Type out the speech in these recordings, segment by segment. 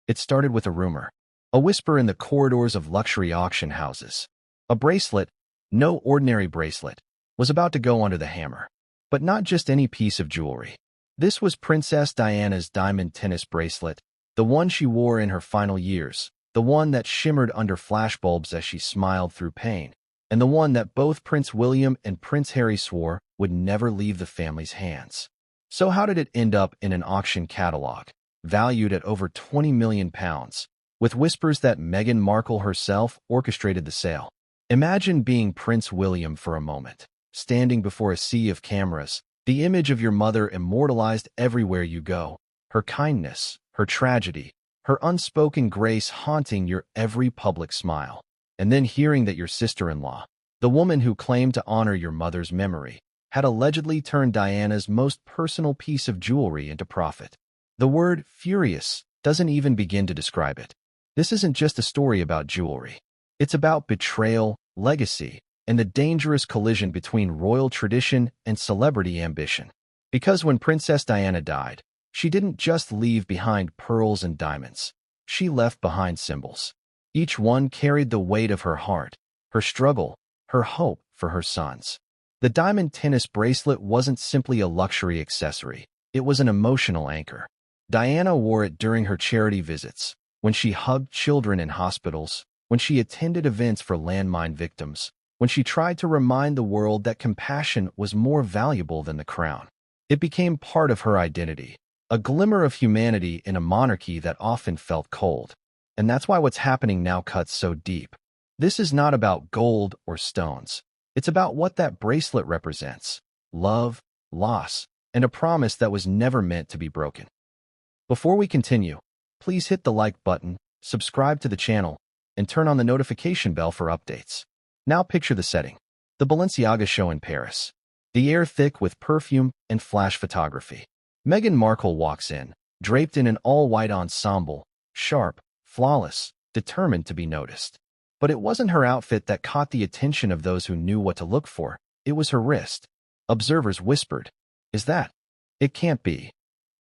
It started with a rumor, a whisper in the corridors of luxury auction houses. A bracelet, no ordinary bracelet, was about to go under the hammer. But not just any piece of jewelry. This was Princess Diana's diamond tennis bracelet, the one she wore in her final years, the one that shimmered under flashbulbs as she smiled through pain, and the one that both Prince William and Prince Harry swore would never leave the family's hands. So how did it end up in an auction catalog, valued at over £20 million, with whispers that Meghan Markle herself orchestrated the sale? Imagine being Prince William for a moment, standing before a sea of cameras, the image of your mother immortalized everywhere you go, her kindness, her tragedy, her unspoken grace haunting your every public smile. And then hearing that your sister-in-law, the woman who claimed to honor your mother's memory, had allegedly turned Diana's most personal piece of jewelry into profit. The word furious doesn't even begin to describe it. This isn't just a story about jewelry. It's about betrayal, legacy, and the dangerous collision between royal tradition and celebrity ambition. Because when Princess Diana died, she didn't just leave behind pearls and diamonds. She left behind symbols. Each one carried the weight of her heart, her struggle, her hope for her sons. The diamond tennis bracelet wasn't simply a luxury accessory. It was an emotional anchor. Diana wore it during her charity visits, when she hugged children in hospitals, when she attended events for landmine victims, when she tried to remind the world that compassion was more valuable than the crown. It became part of her identity, a glimmer of humanity in a monarchy that often felt cold. And that's why what's happening now cuts so deep. This is not about gold or stones. It's about what that bracelet represents: love, loss, and a promise that was never meant to be broken. Before we continue, please hit the like button, subscribe to the channel, and turn on the notification bell for updates. Now picture the setting. The Balenciaga show in Paris. The air thick with perfume and flash photography. Meghan Markle walks in, draped in an all-white ensemble, sharp, flawless, determined to be noticed. But it wasn't her outfit that caught the attention of those who knew what to look for. It was her wrist. Observers whispered, "Is that? It can't be."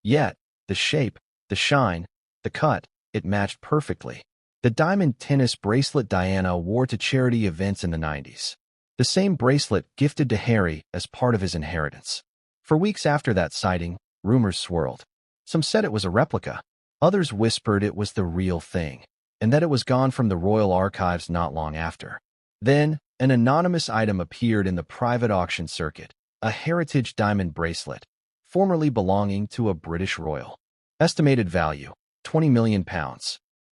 Yet, the shape, the shine, the cut, it matched perfectly. The diamond tennis bracelet Diana wore to charity events in the 90s. The same bracelet gifted to Harry as part of his inheritance. For weeks after that sighting, rumors swirled. Some said it was a replica. Others whispered it was the real thing, and that it was gone from the royal archives not long after. Then, an anonymous item appeared in the private auction circuit, a heritage diamond bracelet, formerly belonging to a British royal. Estimated value, £20 million.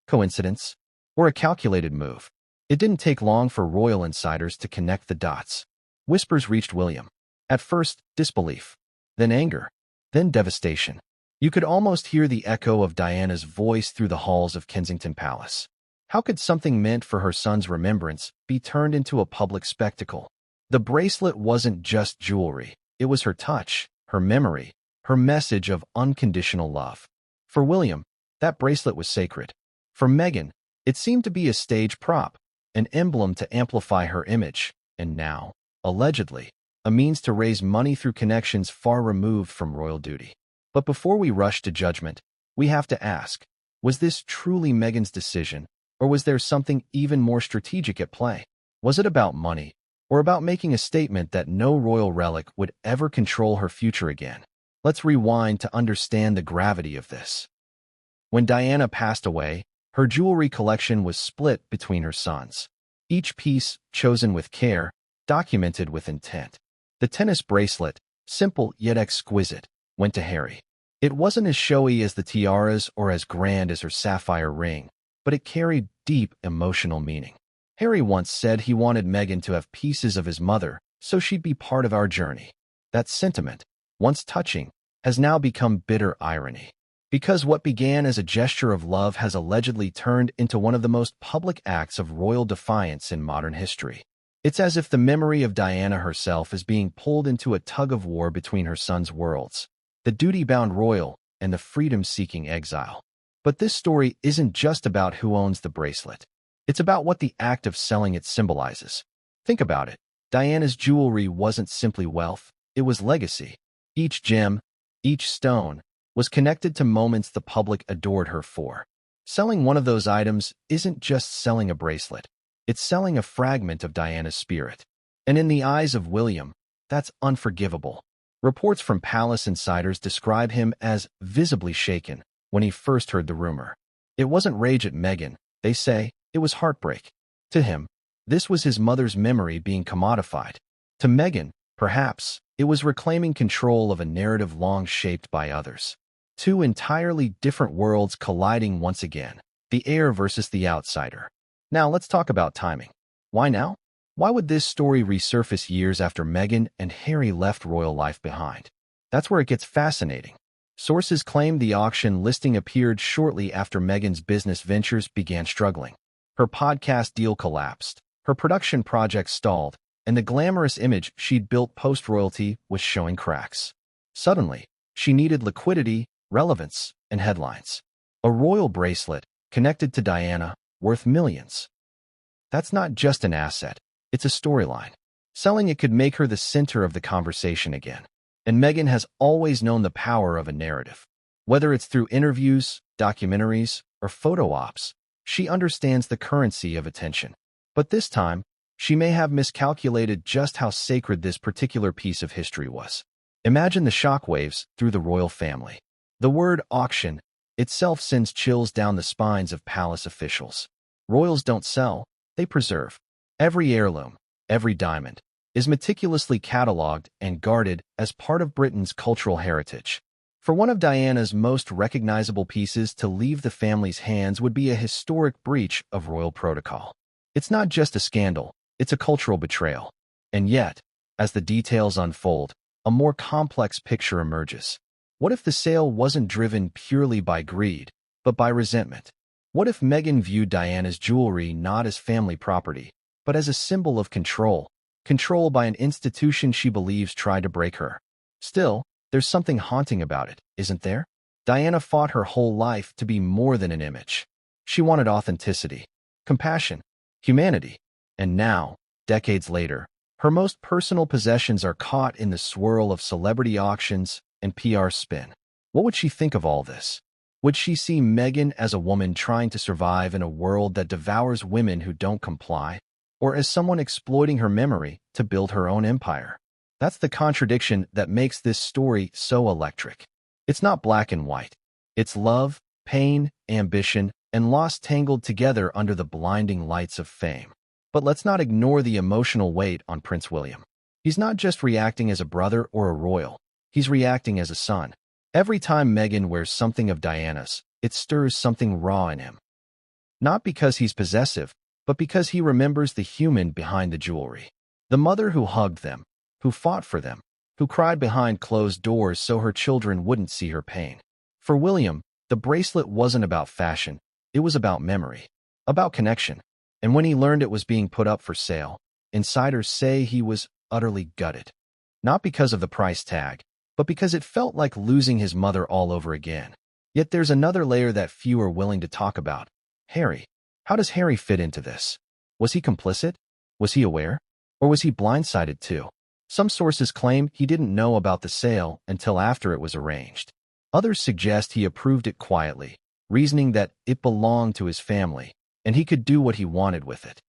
Coincidence? Or a calculated move? It didn't take long for royal insiders to connect the dots. Whispers reached William. At first, disbelief. Then anger. Then devastation. You could almost hear the echo of Diana's voice through the halls of Kensington Palace. How could something meant for her son's remembrance be turned into a public spectacle? The bracelet wasn't just jewelry. It was her touch, her memory, her message of unconditional love. For William, that bracelet was sacred. For Meghan, it seemed to be a stage prop, an emblem to amplify her image, and now, allegedly, a means to raise money through connections far removed from royal duty. But before we rush to judgment, we have to ask, was this truly Meghan's decision, or was there something even more strategic at play? Was it about money, or about making a statement that no royal relic would ever control her future again? Let's rewind to understand the gravity of this. When Diana passed away, her jewelry collection was split between her sons. Each piece, chosen with care, documented with intent. The tennis bracelet, simple yet exquisite, went to Harry. It wasn't as showy as the tiaras or as grand as her sapphire ring, but it carried deep emotional meaning. Harry once said he wanted Meghan to have pieces of his mother, so she'd be part of our journey. That sentiment, once touching, has now become bitter irony. Because what began as a gesture of love has allegedly turned into one of the most public acts of royal defiance in modern history. It's as if the memory of Diana herself is being pulled into a tug-of-war between her sons' worlds, the duty-bound royal and the freedom-seeking exile. But this story isn't just about who owns the bracelet. It's about what the act of selling it symbolizes. Think about it. Diana's jewelry wasn't simply wealth, it was legacy. Each gem, each stone, was connected to moments the public adored her for. Selling one of those items isn't just selling a bracelet. It's selling a fragment of Diana's spirit. And in the eyes of William, that's unforgivable. Reports from palace insiders describe him as visibly shaken when he first heard the rumor. It wasn't rage at Meghan, they say, it was heartbreak. To him, this was his mother's memory being commodified. To Meghan, perhaps, it was reclaiming control of a narrative long shaped by others. Two entirely different worlds colliding once again, the heir versus the outsider. Now let's talk about timing. Why now? Why would this story resurface years after Meghan and Harry left royal life behind? That's where it gets fascinating. Sources claim the auction listing appeared shortly after Meghan's business ventures began struggling. Her podcast deal collapsed, her production project stalled, and the glamorous image she'd built post-royalty was showing cracks. Suddenly, she needed liquidity, relevance, and headlines. A royal bracelet, connected to Diana, worth millions. That's not just an asset, it's a storyline. Selling it could make her the center of the conversation again. And Meghan has always known the power of a narrative. Whether it's through interviews, documentaries, or photo ops, she understands the currency of attention. But this time, she may have miscalculated just how sacred this particular piece of history was. Imagine the shockwaves through the royal family. The word auction itself sends chills down the spines of palace officials. Royals don't sell, they preserve. Every heirloom, every diamond, is meticulously catalogued and guarded as part of Britain's cultural heritage. For one of Diana's most recognizable pieces to leave the family's hands would be a historic breach of royal protocol. It's not just a scandal, it's a cultural betrayal. And yet, as the details unfold, a more complex picture emerges. What if the sale wasn't driven purely by greed, but by resentment? What if Meghan viewed Diana's jewelry not as family property, but as a symbol of control? Control by an institution she believes tried to break her. Still, there's something haunting about it, isn't there? Diana fought her whole life to be more than an image. She wanted authenticity, compassion, humanity. And now, decades later, her most personal possessions are caught in the swirl of celebrity auctions and PR spin. What would she think of all this? Would she see Meghan as a woman trying to survive in a world that devours women who don't comply? Or as someone exploiting her memory to build her own empire? That's the contradiction that makes this story so electric. It's not black and white. It's love, pain, ambition, and loss tangled together under the blinding lights of fame. But let's not ignore the emotional weight on Prince William. He's not just reacting as a brother or a royal. He's reacting as a son. Every time Meghan wears something of Diana's, it stirs something raw in him. Not because he's possessive, but because he remembers the human behind the jewelry. The mother who hugged them, who fought for them, who cried behind closed doors so her children wouldn't see her pain. For William, the bracelet wasn't about fashion, it was about memory, about connection. And when he learned it was being put up for sale, insiders say he was utterly gutted. Not because of the price tag, but because it felt like losing his mother all over again. Yet there's another layer that few are willing to talk about. Harry. How does Harry fit into this? Was he complicit? Was he aware? Or was he blindsided too? Some sources claim he didn't know about the sale until after it was arranged. Others suggest he approved it quietly, reasoning that it belonged to his family, and he could do what he wanted with it.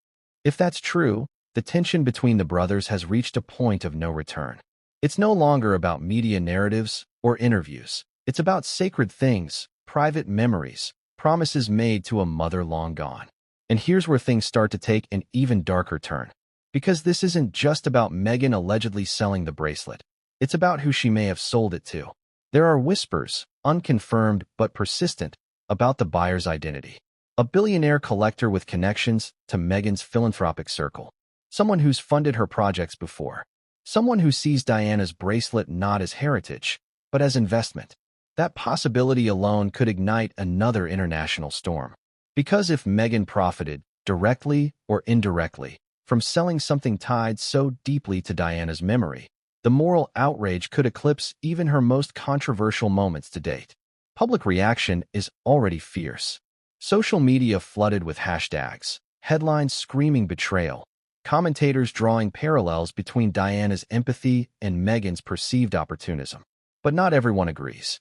If that's true, the tension between the brothers has reached a point of no return. It's no longer about media narratives or interviews. It's about sacred things, private memories, promises made to a mother long gone. And here's where things start to take an even darker turn. Because this isn't just about Meghan allegedly selling the bracelet. It's about who she may have sold it to. There are whispers, unconfirmed but persistent, about the buyer's identity. A billionaire collector with connections to Meghan's philanthropic circle. Someone who's funded her projects before. Someone who sees Diana's bracelet not as heritage, but as investment. That possibility alone could ignite another international storm. Because if Meghan profited, directly or indirectly, from selling something tied so deeply to Diana's memory, the moral outrage could eclipse even her most controversial moments to date. Public reaction is already fierce. Social media flooded with hashtags, headlines screaming betrayal, commentators drawing parallels between Diana's empathy and Meghan's perceived opportunism. But not everyone agrees.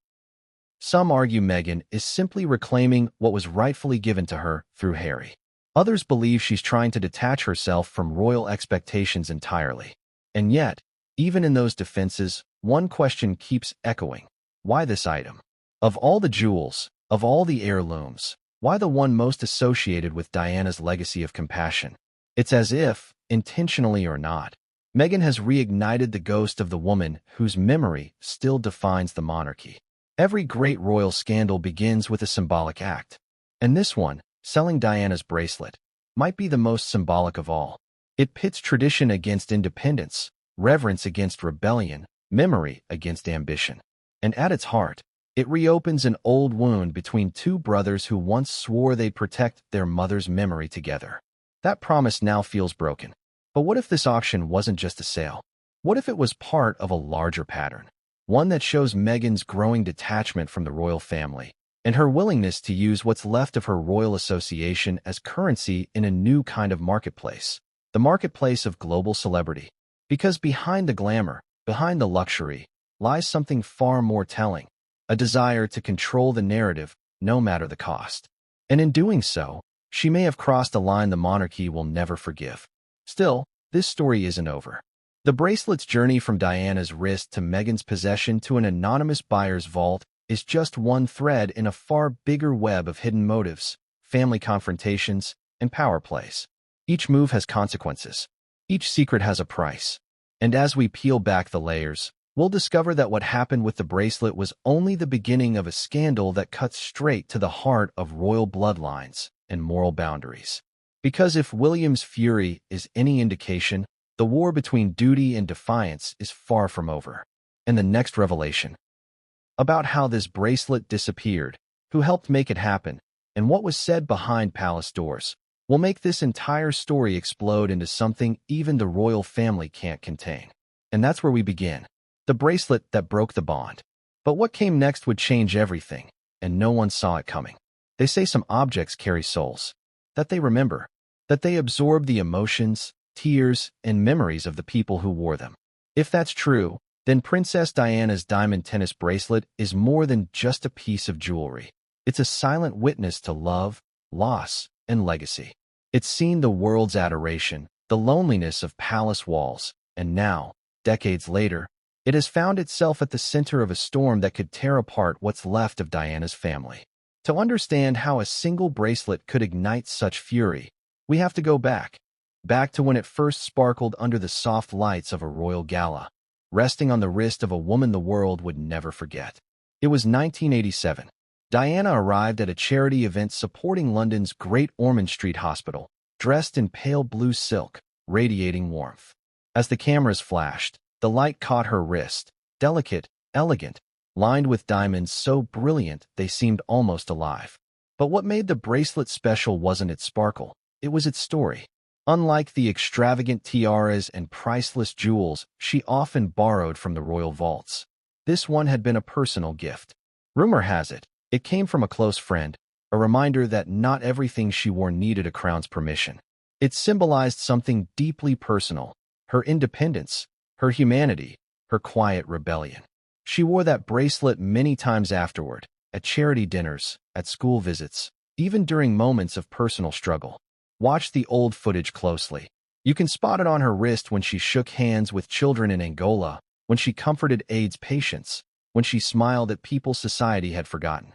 Some argue Meghan is simply reclaiming what was rightfully given to her through Harry. Others believe she's trying to detach herself from royal expectations entirely. And yet, even in those defenses, one question keeps echoing. Why this item? Of all the jewels, of all the heirlooms, why the one most associated with Diana's legacy of compassion? It's as if, intentionally or not, Meghan has reignited the ghost of the woman whose memory still defines the monarchy. Every great royal scandal begins with a symbolic act. And this one, selling Diana's bracelet, might be the most symbolic of all. It pits tradition against independence, reverence against rebellion, memory against ambition. And at its heart, it reopens an old wound between two brothers who once swore they'd protect their mother's memory together. That promise now feels broken. But what if this auction wasn't just a sale? What if it was part of a larger pattern? One that shows Meghan's growing detachment from the royal family, and her willingness to use what's left of her royal association as currency in a new kind of marketplace, the marketplace of global celebrity. Because behind the glamour, behind the luxury, lies something far more telling, a desire to control the narrative, no matter the cost. And in doing so, she may have crossed a line the monarchy will never forgive. Still, this story isn't over. The bracelet's journey from Diana's wrist to Meghan's possession to an anonymous buyer's vault is just one thread in a far bigger web of hidden motives, family confrontations, and power plays. Each move has consequences. Each secret has a price. And as we peel back the layers, we'll discover that what happened with the bracelet was only the beginning of a scandal that cuts straight to the heart of royal bloodlines and moral boundaries. Because if William's fury is any indication, the war between duty and defiance is far from over. And the next revelation about how this bracelet disappeared, who helped make it happen, and what was said behind palace doors, will make this entire story explode into something even the royal family can't contain. And that's where we begin. The bracelet that broke the bond. But what came next would change everything, and no one saw it coming. They say some objects carry souls, that they remember, that they absorb the emotions, tears, and memories of the people who wore them. If that's true, then Princess Diana's diamond tennis bracelet is more than just a piece of jewelry. It's a silent witness to love, loss, and legacy. It's seen the world's adoration, the loneliness of palace walls, and now, decades later, it has found itself at the center of a storm that could tear apart what's left of Diana's family. To understand how a single bracelet could ignite such fury, we have to go back to when it first sparkled under the soft lights of a royal gala, resting on the wrist of a woman the world would never forget. It was 1987. Diana arrived at a charity event supporting London's Great Ormond Street Hospital, dressed in pale blue silk, radiating warmth. As the cameras flashed, the light caught her wrist, delicate, elegant, lined with diamonds so brilliant they seemed almost alive. But what made the bracelet special wasn't its sparkle, it was its story. Unlike the extravagant tiaras and priceless jewels she often borrowed from the royal vaults, this one had been a personal gift. Rumor has it, it came from a close friend, a reminder that not everything she wore needed a crown's permission. It symbolized something deeply personal, her independence, her humanity, her quiet rebellion. She wore that bracelet many times afterward, at charity dinners, at school visits, even during moments of personal struggle. Watch the old footage closely. You can spot it on her wrist when she shook hands with children in Angola, when she comforted AIDS patients, when she smiled at people society had forgotten.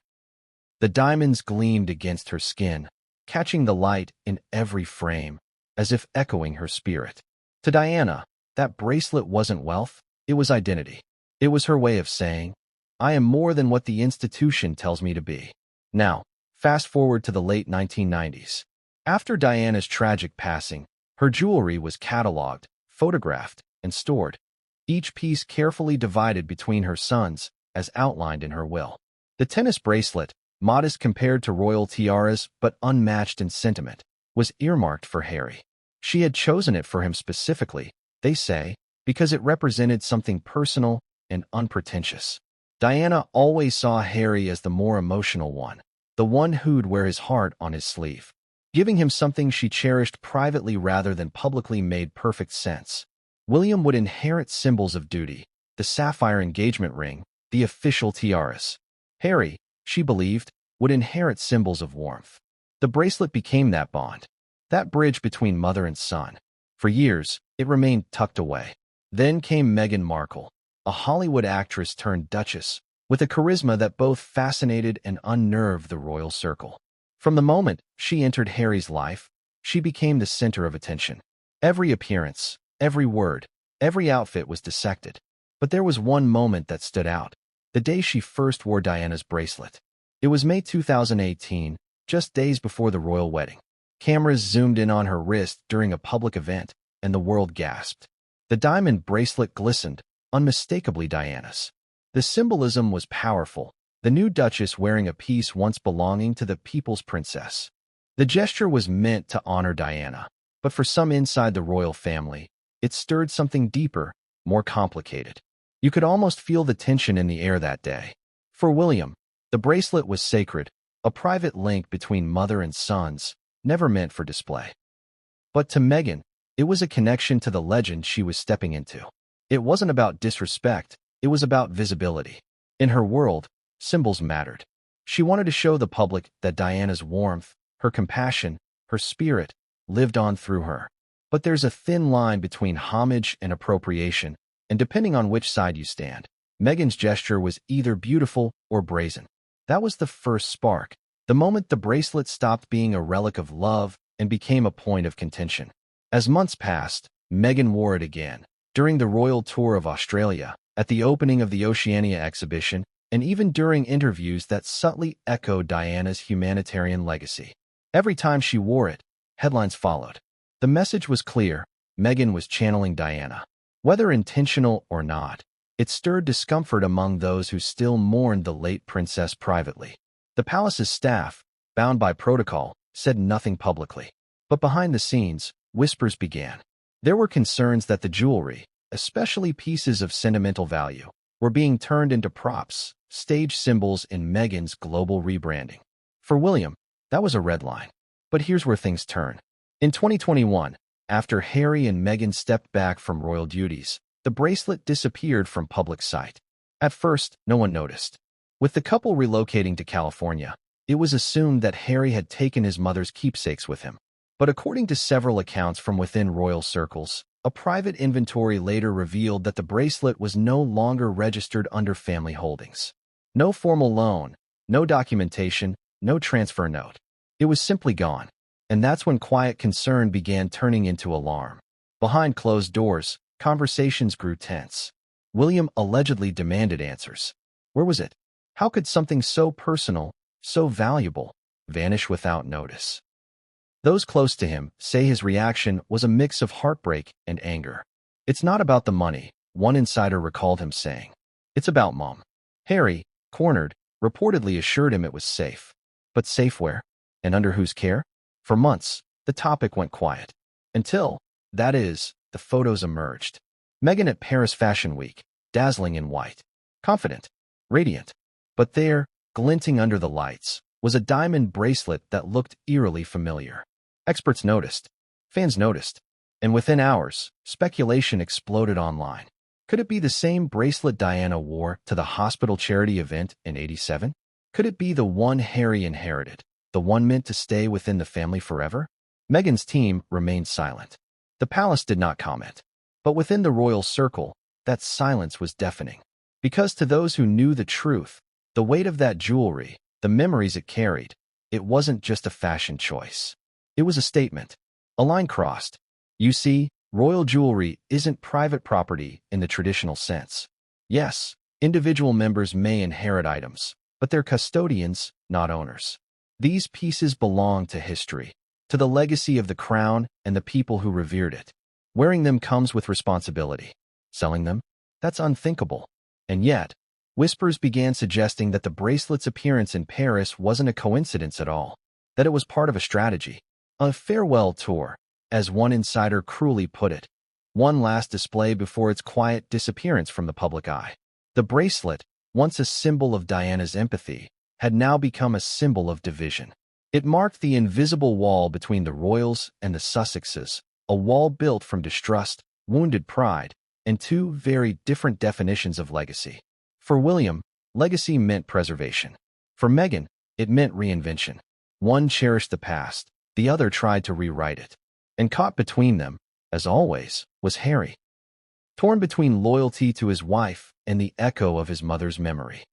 The diamonds gleamed against her skin, catching the light in every frame, as if echoing her spirit. To Diana, that bracelet wasn't wealth, it was identity. It was her way of saying, I am more than what the institution tells me to be. Now, fast forward to the late 1990s. After Diana's tragic passing, her jewelry was cataloged, photographed, and stored, each piece carefully divided between her sons, as outlined in her will. The tennis bracelet, modest compared to royal tiaras but unmatched in sentiment, was earmarked for Harry. She had chosen it for him specifically, they say, because it represented something personal and unpretentious. Diana always saw Harry as the more emotional one, the one who'd wear his heart on his sleeve. Giving him something she cherished privately rather than publicly made perfect sense. William would inherit symbols of duty, the sapphire engagement ring, the official tiaras. Harry, she believed, would inherit symbols of warmth. The bracelet became that bond, that bridge between mother and son. For years, it remained tucked away. Then came Meghan Markle, a Hollywood actress turned duchess, with a charisma that both fascinated and unnerved the royal circle. From the moment she entered Harry's life, she became the center of attention. Every appearance, every word, every outfit was dissected. But there was one moment that stood out: the day she first wore Diana's bracelet. It was May 2018, just days before the royal wedding. Cameras zoomed in on her wrist during a public event, and the world gasped. The diamond bracelet glistened, unmistakably Diana's. The symbolism was powerful, the new duchess wearing a piece once belonging to the people's princess. The gesture was meant to honor Diana, but for some inside the royal family, it stirred something deeper, more complicated. You could almost feel the tension in the air that day. For William, the bracelet was sacred, a private link between mother and sons, never meant for display. But to Meghan, it was a connection to the legend she was stepping into. It wasn't about disrespect, it was about visibility. In her world, symbols mattered. She wanted to show the public that Diana's warmth, her compassion, her spirit, lived on through her. But there's a thin line between homage and appropriation, and depending on which side you stand, Meghan's gesture was either beautiful or brazen. That was the first spark, the moment the bracelet stopped being a relic of love and became a point of contention. As months passed, Meghan wore it again, during the royal tour of Australia, at the opening of the Oceania exhibition, and even during interviews that subtly echoed Diana's humanitarian legacy. Every time she wore it, headlines followed. The message was clear: Meghan was channeling Diana. Whether intentional or not, it stirred discomfort among those who still mourned the late princess privately. The palace's staff, bound by protocol, said nothing publicly. But behind the scenes, whispers began. There were concerns that the jewelry, especially pieces of sentimental value, were being turned into props, stage symbols in Meghan's global rebranding. For William, that was a red line. But here's where things turn. In 2021, after Harry and Meghan stepped back from royal duties, the bracelet disappeared from public sight. At first, no one noticed. With the couple relocating to California, it was assumed that Harry had taken his mother's keepsakes with him. But according to several accounts from within royal circles, a private inventory later revealed that the bracelet was no longer registered under family holdings. No formal loan, no documentation, no transfer note. It was simply gone. And that's when quiet concern began turning into alarm. Behind closed doors, conversations grew tense. William allegedly demanded answers. Where was it? How could something so personal, so valuable, vanish without notice? Those close to him say his reaction was a mix of heartbreak and anger. It's not about the money, one insider recalled him saying. It's about Mom. Harry, cornered, reportedly assured him it was safe. But safe where? And under whose care? For months, the topic went quiet. Until, that is, the photos emerged. Meghan at Paris Fashion Week, dazzling in white. Confident. Radiant. But there, glinting under the lights, was a diamond bracelet that looked eerily familiar. Experts noticed. Fans noticed. And within hours, speculation exploded online. Could it be the same bracelet Diana wore to the hospital charity event in '87? Could it be the one Harry inherited? The one meant to stay within the family forever? Meghan's team remained silent. The palace did not comment. But within the royal circle, that silence was deafening. Because to those who knew the truth, the weight of that jewelry, the memories it carried, it wasn't just a fashion choice. It was a statement. A line crossed. You see, royal jewelry isn't private property in the traditional sense. Yes, individual members may inherit items, but they're custodians, not owners. These pieces belong to history, to the legacy of the crown and the people who revered it. Wearing them comes with responsibility. Selling them? That's unthinkable. And yet, whispers began suggesting that the bracelet's appearance in Paris wasn't a coincidence at all, that it was part of a strategy. A farewell tour, as one insider cruelly put it. One last display before its quiet disappearance from the public eye. The bracelet, once a symbol of Diana's empathy, had now become a symbol of division. It marked the invisible wall between the royals and the Sussexes, a wall built from distrust, wounded pride, and two very different definitions of legacy. For William, Legacy meant preservation. For Meghan, it meant reinvention. One cherished the past, the other tried to rewrite it. And caught between them, as always, was Harry. Torn between loyalty to his wife and the echo of his mother's memory.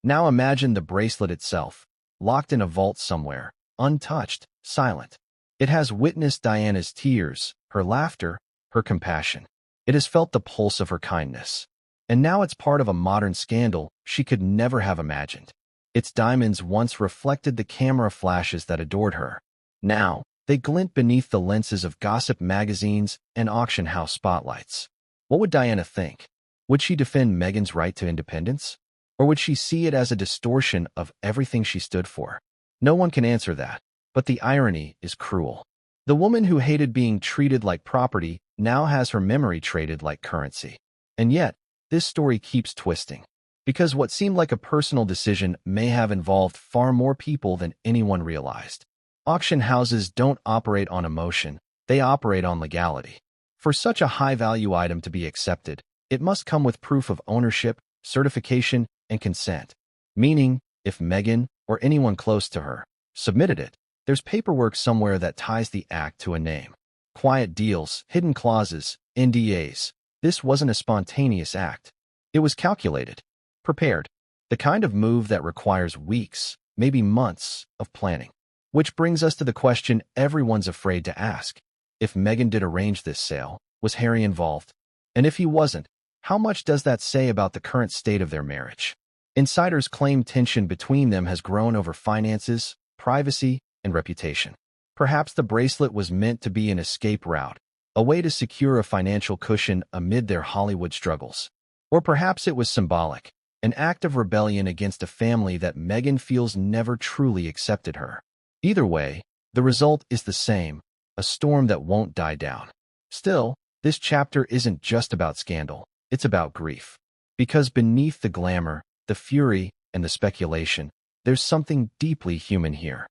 Now imagine the bracelet itself, locked in a vault somewhere, untouched, silent. It has witnessed Diana's tears, her laughter, her compassion. It has felt the pulse of her kindness. And now it's part of a modern scandal she could never have imagined. Its diamonds once reflected the camera flashes that adored her. Now, they glint beneath the lenses of gossip magazines and auction house spotlights. What would Diana think? Would she defend Meghan's right to independence? Or would she see it as a distortion of everything she stood for? No one can answer that, but the irony is cruel. The woman who hated being treated like property now has her memory traded like currency. And yet, this story keeps twisting, because what seemed like a personal decision may have involved far more people than anyone realized. Auction houses don't operate on emotion, they operate on legality. For such a high-value item to be accepted, it must come with proof of ownership, certification, and consent. Meaning, if Meghan, or anyone close to her, submitted it, there's paperwork somewhere that ties the act to a name. Quiet deals, hidden clauses, NDAs. This wasn't a spontaneous act. It was calculated, prepared, the kind of move that requires weeks, maybe months, of planning. Which brings us to the question everyone's afraid to ask. If Meghan did arrange this sale, was Harry involved? And if he wasn't, how much does that say about the current state of their marriage? Insiders claim tension between them has grown over finances, privacy, and reputation. Perhaps the bracelet was meant to be an escape route, a way to secure a financial cushion amid their Hollywood struggles. Or perhaps it was symbolic, an act of rebellion against a family that Meghan feels never truly accepted her. Either way, the result is the same, a storm that won't die down. Still, this chapter isn't just about scandal, it's about grief. Because beneath the glamour, the fury, and the speculation, there's something deeply human here.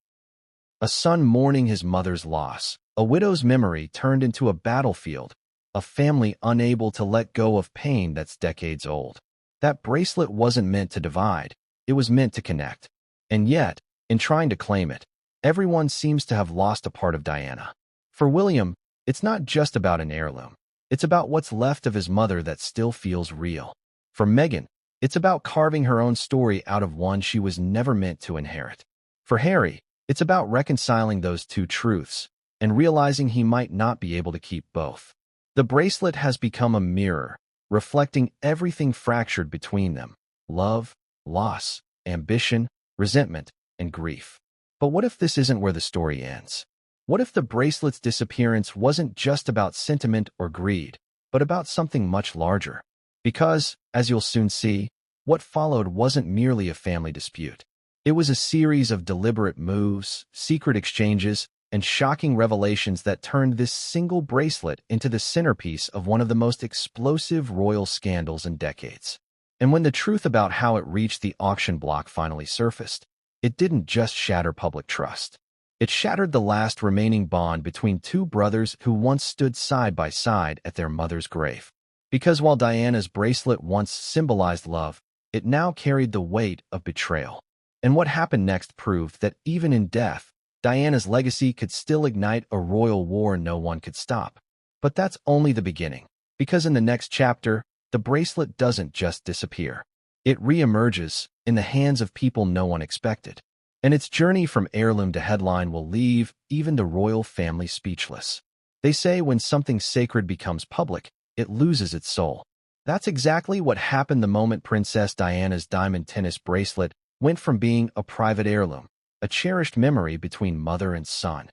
A son mourning his mother's loss, a widow's memory turned into a battlefield, a family unable to let go of pain that's decades old. That bracelet wasn't meant to divide, it was meant to connect. And yet, in trying to claim it, everyone seems to have lost a part of Diana. For William, it's not just about an heirloom. It's about what's left of his mother that still feels real. For Meghan, it's about carving her own story out of one she was never meant to inherit. For Harry, it's about reconciling those two truths and realizing he might not be able to keep both. The bracelet has become a mirror, reflecting everything fractured between them: love, loss, ambition, resentment, and grief. But what if this isn't where the story ends? What if the bracelet's disappearance wasn't just about sentiment or greed, but about something much larger? Because, as you'll soon see, what followed wasn't merely a family dispute. It was a series of deliberate moves, secret exchanges, and shocking revelations that turned this single bracelet into the centerpiece of one of the most explosive royal scandals in decades. And when the truth about how it reached the auction block finally surfaced, it didn't just shatter public trust. It shattered the last remaining bond between two brothers who once stood side by side at their mother's grave. Because while Diana's bracelet once symbolized love, it now carried the weight of betrayal. And what happened next proved that even in death, Diana's legacy could still ignite a royal war no one could stop. But that's only the beginning, because in the next chapter, the bracelet doesn't just disappear. It reemerges in the hands of people no one expected. And its journey from heirloom to headline will leave even the royal family speechless. They say when something sacred becomes public, it loses its soul. That's exactly what happened the moment Princess Diana's diamond tennis bracelet went from being a private heirloom, a cherished memory between mother and son,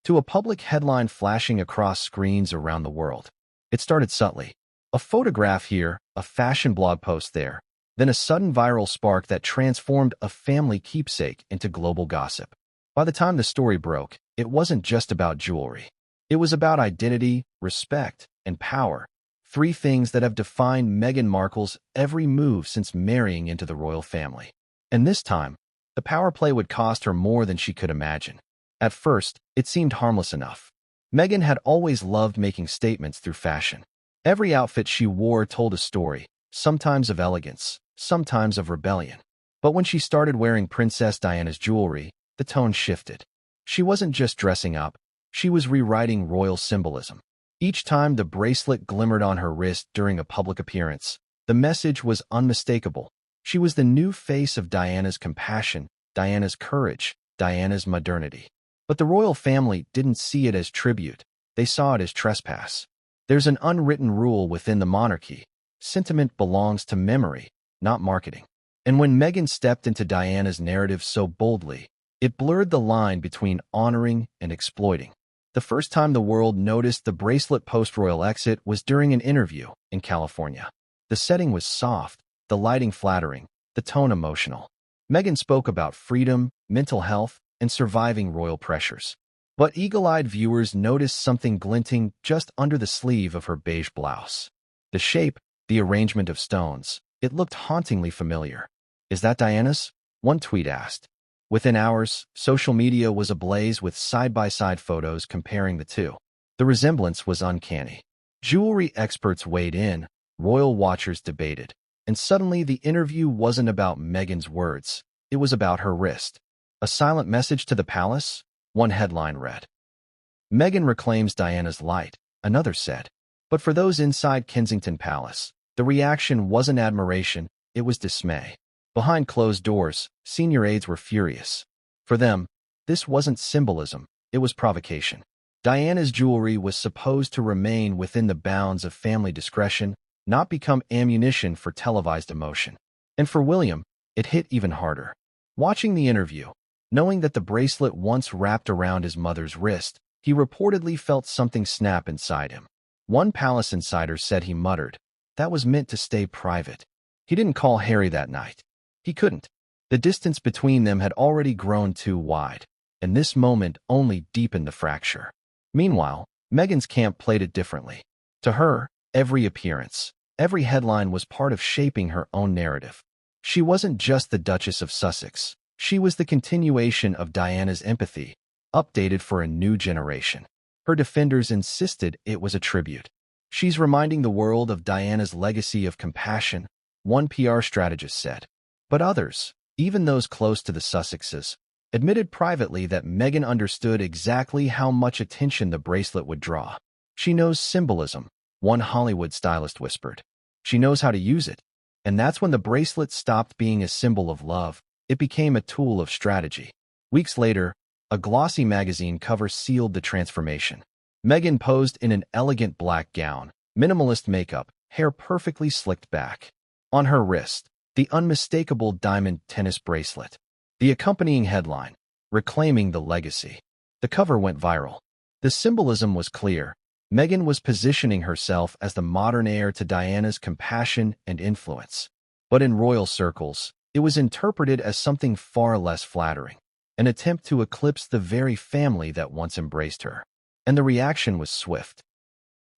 to a public headline flashing across screens around the world. It started subtly. A photograph here, a fashion blog post there, then a sudden viral spark that transformed a family keepsake into global gossip. By the time the story broke, it wasn't just about jewelry. It was about identity, respect, and power, three things that have defined Meghan Markle's every move since marrying into the royal family. And this time, the power play would cost her more than she could imagine. At first, it seemed harmless enough. Meghan had always loved making statements through fashion. Every outfit she wore told a story, sometimes of elegance, sometimes of rebellion. But when she started wearing Princess Diana's jewelry, the tone shifted. She wasn't just dressing up, she was rewriting royal symbolism. Each time the bracelet glimmered on her wrist during a public appearance, the message was unmistakable. She was the new face of Diana's compassion, Diana's courage, Diana's modernity. But the royal family didn't see it as tribute, they saw it as trespass. There's an unwritten rule within the monarchy. Sentiment belongs to memory, not marketing. And when Meghan stepped into Diana's narrative so boldly, it blurred the line between honoring and exploiting. The first time the world noticed the bracelet post-royal exit was during an interview in California. The setting was soft, the lighting flattering, the tone emotional. Meghan spoke about freedom, mental health, and surviving royal pressures. But eagle-eyed viewers noticed something glinting just under the sleeve of her beige blouse. The shape, the arrangement of stones, it looked hauntingly familiar. "Is that Diana's?" one tweet asked. Within hours, social media was ablaze with side-by-side photos comparing the two. The resemblance was uncanny. Jewelry experts weighed in, royal watchers debated, and suddenly the interview wasn't about Meghan's words. It was about her wrist. "A silent message to the palace?" one headline read. "Meghan reclaims Diana's light," another said. But for those inside Kensington Palace, the reaction wasn't admiration, it was dismay. Behind closed doors, senior aides were furious. For them, this wasn't symbolism, it was provocation. Diana's jewelry was supposed to remain within the bounds of family discretion, not become ammunition for televised emotion. And for William, it hit even harder. Watching the interview, knowing that the bracelet once wrapped around his mother's wrist, he reportedly felt something snap inside him. One palace insider said he muttered, "That was meant to stay private." He didn't call Harry that night. He couldn't. The distance between them had already grown too wide, and this moment only deepened the fracture. Meanwhile, Meghan's camp played it differently. To her, every appearance, every headline was part of shaping her own narrative. She wasn't just the Duchess of Sussex. She was the continuation of Diana's empathy, updated for a new generation. Her defenders insisted it was a tribute. "She's reminding the world of Diana's legacy of compassion," one PR strategist said. But others, even those close to the Sussexes, admitted privately that Meghan understood exactly how much attention the bracelet would draw. "She knows symbolism," one Hollywood stylist whispered. "She knows how to use it." And that's when the bracelet stopped being a symbol of love. It became a tool of strategy. Weeks later, a glossy magazine cover sealed the transformation. Meghan posed in an elegant black gown, minimalist makeup, hair perfectly slicked back. On her wrist, the unmistakable diamond tennis bracelet. The accompanying headline, "Reclaiming the Legacy." The cover went viral. The symbolism was clear. Meghan was positioning herself as the modern heir to Diana's compassion and influence. But in royal circles, it was interpreted as something far less flattering, an attempt to eclipse the very family that once embraced her. And the reaction was swift.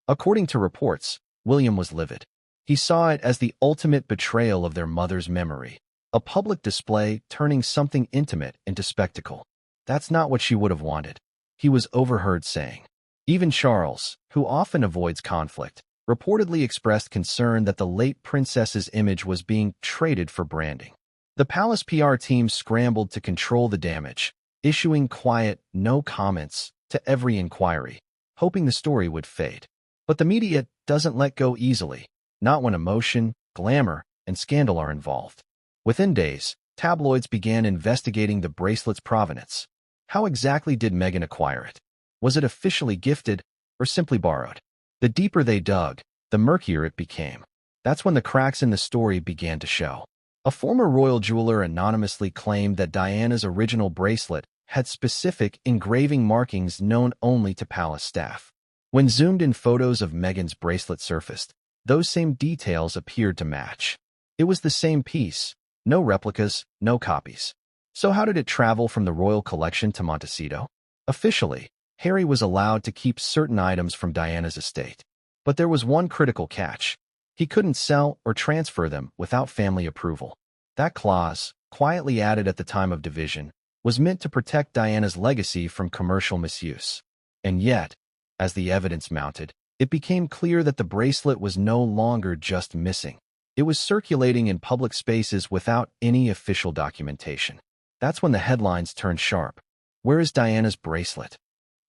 According to reports, William was livid. He saw it as the ultimate betrayal of their mother's memory, a public display turning something intimate into spectacle. That's not what she would have wanted, he was overheard saying. Even Charles, who often avoids conflict, reportedly expressed concern that the late princess's image was being traded for branding. The palace PR team scrambled to control the damage, issuing quiet, no comments to every inquiry, hoping the story would fade. But the media doesn't let go easily. Not when emotion, glamour, and scandal are involved. Within days, tabloids began investigating the bracelet's provenance. How exactly did Meghan acquire it? Was it officially gifted or simply borrowed? The deeper they dug, the murkier it became. That's when the cracks in the story began to show. A former royal jeweler anonymously claimed that Diana's original bracelet had specific engraving markings known only to palace staff. When zoomed-in photos of Meghan's bracelet surfaced, those same details appeared to match. It was the same piece, no replicas, no copies. So how did it travel from the royal collection to Montecito? Officially, Harry was allowed to keep certain items from Diana's estate. But there was one critical catch. He couldn't sell or transfer them without family approval. That clause, quietly added at the time of division, was meant to protect Diana's legacy from commercial misuse. And yet, as the evidence mounted, it became clear that the bracelet was no longer just missing. It was circulating in public spaces without any official documentation. That's when the headlines turned sharp. Where is Diana's bracelet?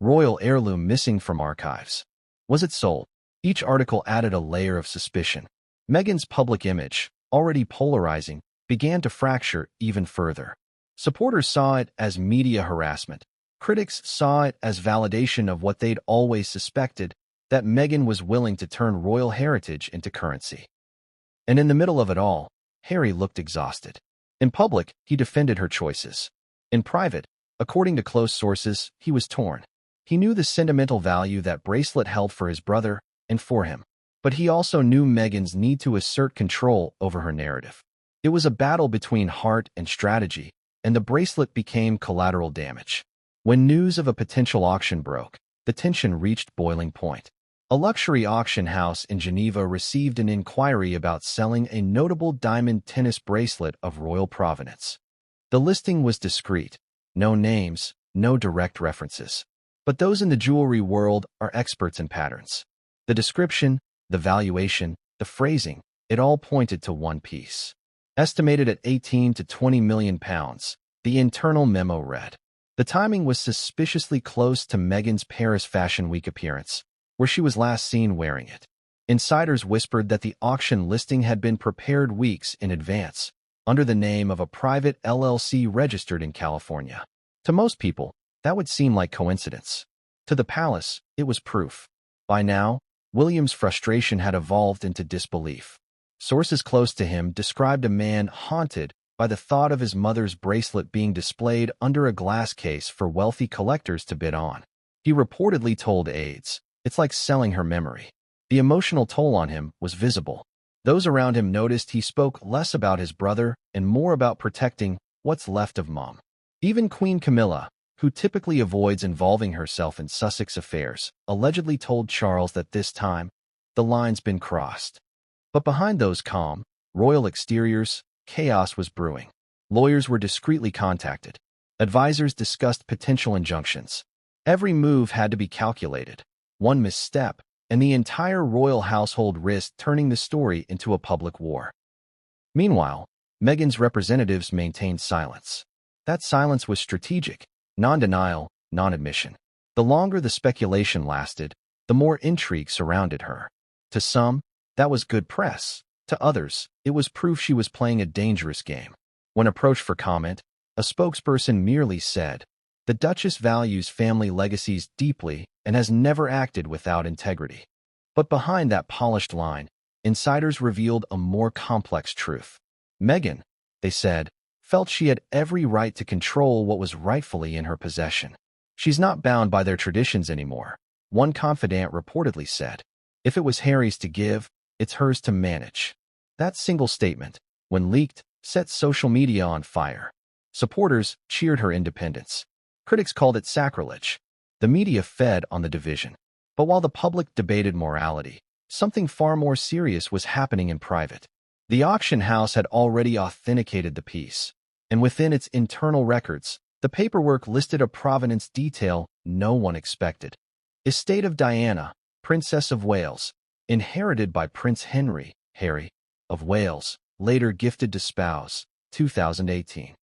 Royal heirloom missing from archives. Was it sold? Each article added a layer of suspicion. Meghan's public image, already polarizing, began to fracture even further. Supporters saw it as media harassment. Critics saw it as validation of what they'd always suspected, that Meghan was willing to turn royal heritage into currency. And in the middle of it all, Harry looked exhausted. In public, he defended her choices. In private, according to close sources, he was torn. He knew the sentimental value that bracelet held for his brother and for him. But he also knew Meghan's need to assert control over her narrative. It was a battle between heart and strategy, and the bracelet became collateral damage. When news of a potential auction broke, the tension reached boiling point. A luxury auction house in Geneva received an inquiry about selling a notable diamond tennis bracelet of royal provenance. The listing was discreet. No names, no direct references. But those in the jewelry world are experts in patterns. The description, the valuation, the phrasing, it all pointed to one piece. Estimated at 18 to 20 million pounds, the internal memo read. The timing was suspiciously close to Meghan's Paris Fashion Week appearance, where she was last seen wearing it. Insiders whispered that the auction listing had been prepared weeks in advance, under the name of a private LLC registered in California. To most people, that would seem like coincidence. To the palace, it was proof. By now, William's frustration had evolved into disbelief. Sources close to him described a man haunted by the thought of his mother's bracelet being displayed under a glass case for wealthy collectors to bid on. He reportedly told aides, "It's like selling her memory." The emotional toll on him was visible. Those around him noticed he spoke less about his brother and more about protecting what's left of Mom. Even Queen Camilla, who typically avoids involving herself in Sussex affairs, allegedly told Charles that this time, the line's been crossed. But behind those calm, royal exteriors, chaos was brewing. Lawyers were discreetly contacted. Advisors discussed potential injunctions. Every move had to be calculated. One misstep, and the entire royal household risked turning the story into a public war. Meanwhile, Meghan's representatives maintained silence. That silence was strategic, non-denial, non-admission. The longer the speculation lasted, the more intrigue surrounded her. To some, that was good press. To others, it was proof she was playing a dangerous game. When approached for comment, a spokesperson merely said, "The Duchess values family legacies deeply and has never acted without integrity." But behind that polished line, insiders revealed a more complex truth. Meghan, they said, felt she had every right to control what was rightfully in her possession. "She's not bound by their traditions anymore," one confidant reportedly said. "If it was Harry's to give, it's hers to manage." That single statement, when leaked, set social media on fire. Supporters cheered her independence. Critics called it sacrilege. The media fed on the division. But while the public debated morality, something far more serious was happening in private. The auction house had already authenticated the piece, and within its internal records, the paperwork listed a provenance detail no one expected. Estate of Diana, Princess of Wales, inherited by Prince Harry of Wales, later gifted to spouse, 2018.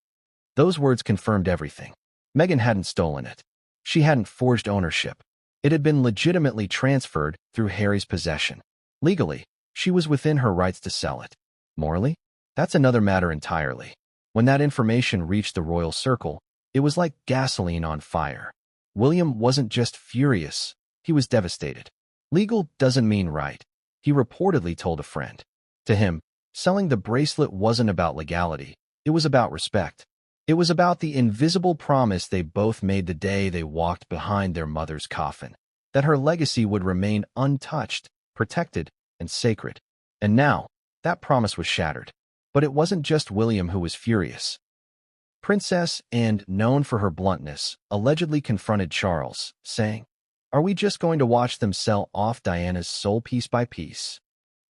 Those words confirmed everything. Meghan hadn't stolen it. She hadn't forged ownership. It had been legitimately transferred through Harry's possession. Legally, she was within her rights to sell it. Morally, that's another matter entirely. When that information reached the royal circle, it was like gasoline on fire. William wasn't just furious, he was devastated. Legal doesn't mean right, he reportedly told a friend. To him, selling the bracelet wasn't about legality, it was about respect. It was about the invisible promise they both made the day they walked behind their mother's coffin, that her legacy would remain untouched, protected, and sacred. And now, that promise was shattered. But it wasn't just William who was furious. Princess Anne, known for her bluntness, allegedly confronted Charles, saying, "Are we just going to watch them sell off Diana's soul piece by piece?"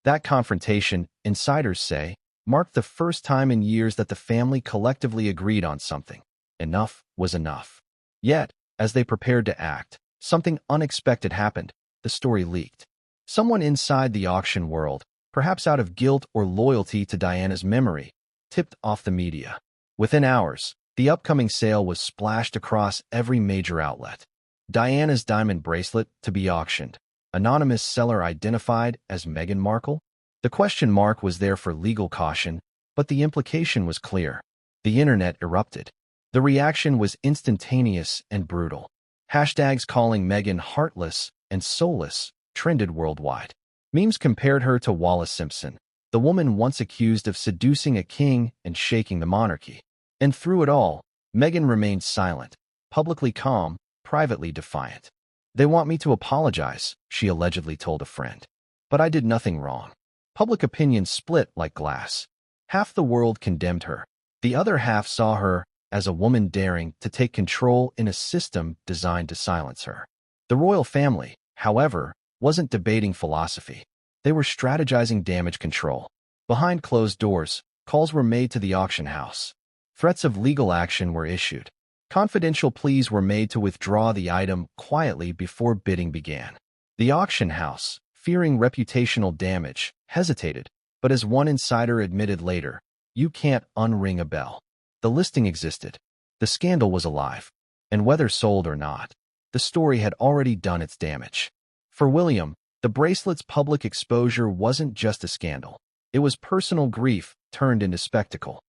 That confrontation, insiders say, marked the first time in years that the family collectively agreed on something. Enough was enough. Yet, as they prepared to act, something unexpected happened. The story leaked. Someone inside the auction world, perhaps out of guilt or loyalty to Diana's memory, tipped off the media. Within hours, the upcoming sale was splashed across every major outlet. Diana's diamond bracelet to be auctioned. Anonymous seller identified as Meghan Markle? The question mark was there for legal caution, but the implication was clear. The internet erupted. The reaction was instantaneous and brutal. Hashtags calling Meghan heartless and soulless trended worldwide. Memes compared her to Wallis Simpson, the woman once accused of seducing a king and shaking the monarchy. And through it all, Meghan remained silent, publicly calm, privately defiant. "They want me to apologize," she allegedly told a friend. "But I did nothing wrong." Public opinion split like glass. Half the world condemned her. The other half saw her as a woman daring to take control in a system designed to silence her. The royal family, however, wasn't debating philosophy. They were strategizing damage control. Behind closed doors, calls were made to the auction house. Threats of legal action were issued. Confidential pleas were made to withdraw the item quietly before bidding began. The auction house, fearing reputational damage, hesitated, but as one insider admitted later, "You can't unring a bell." The listing existed. The scandal was alive. And whether sold or not, the story had already done its damage. For William, the bracelet's public exposure wasn't just a scandal. It was personal grief turned into spectacle.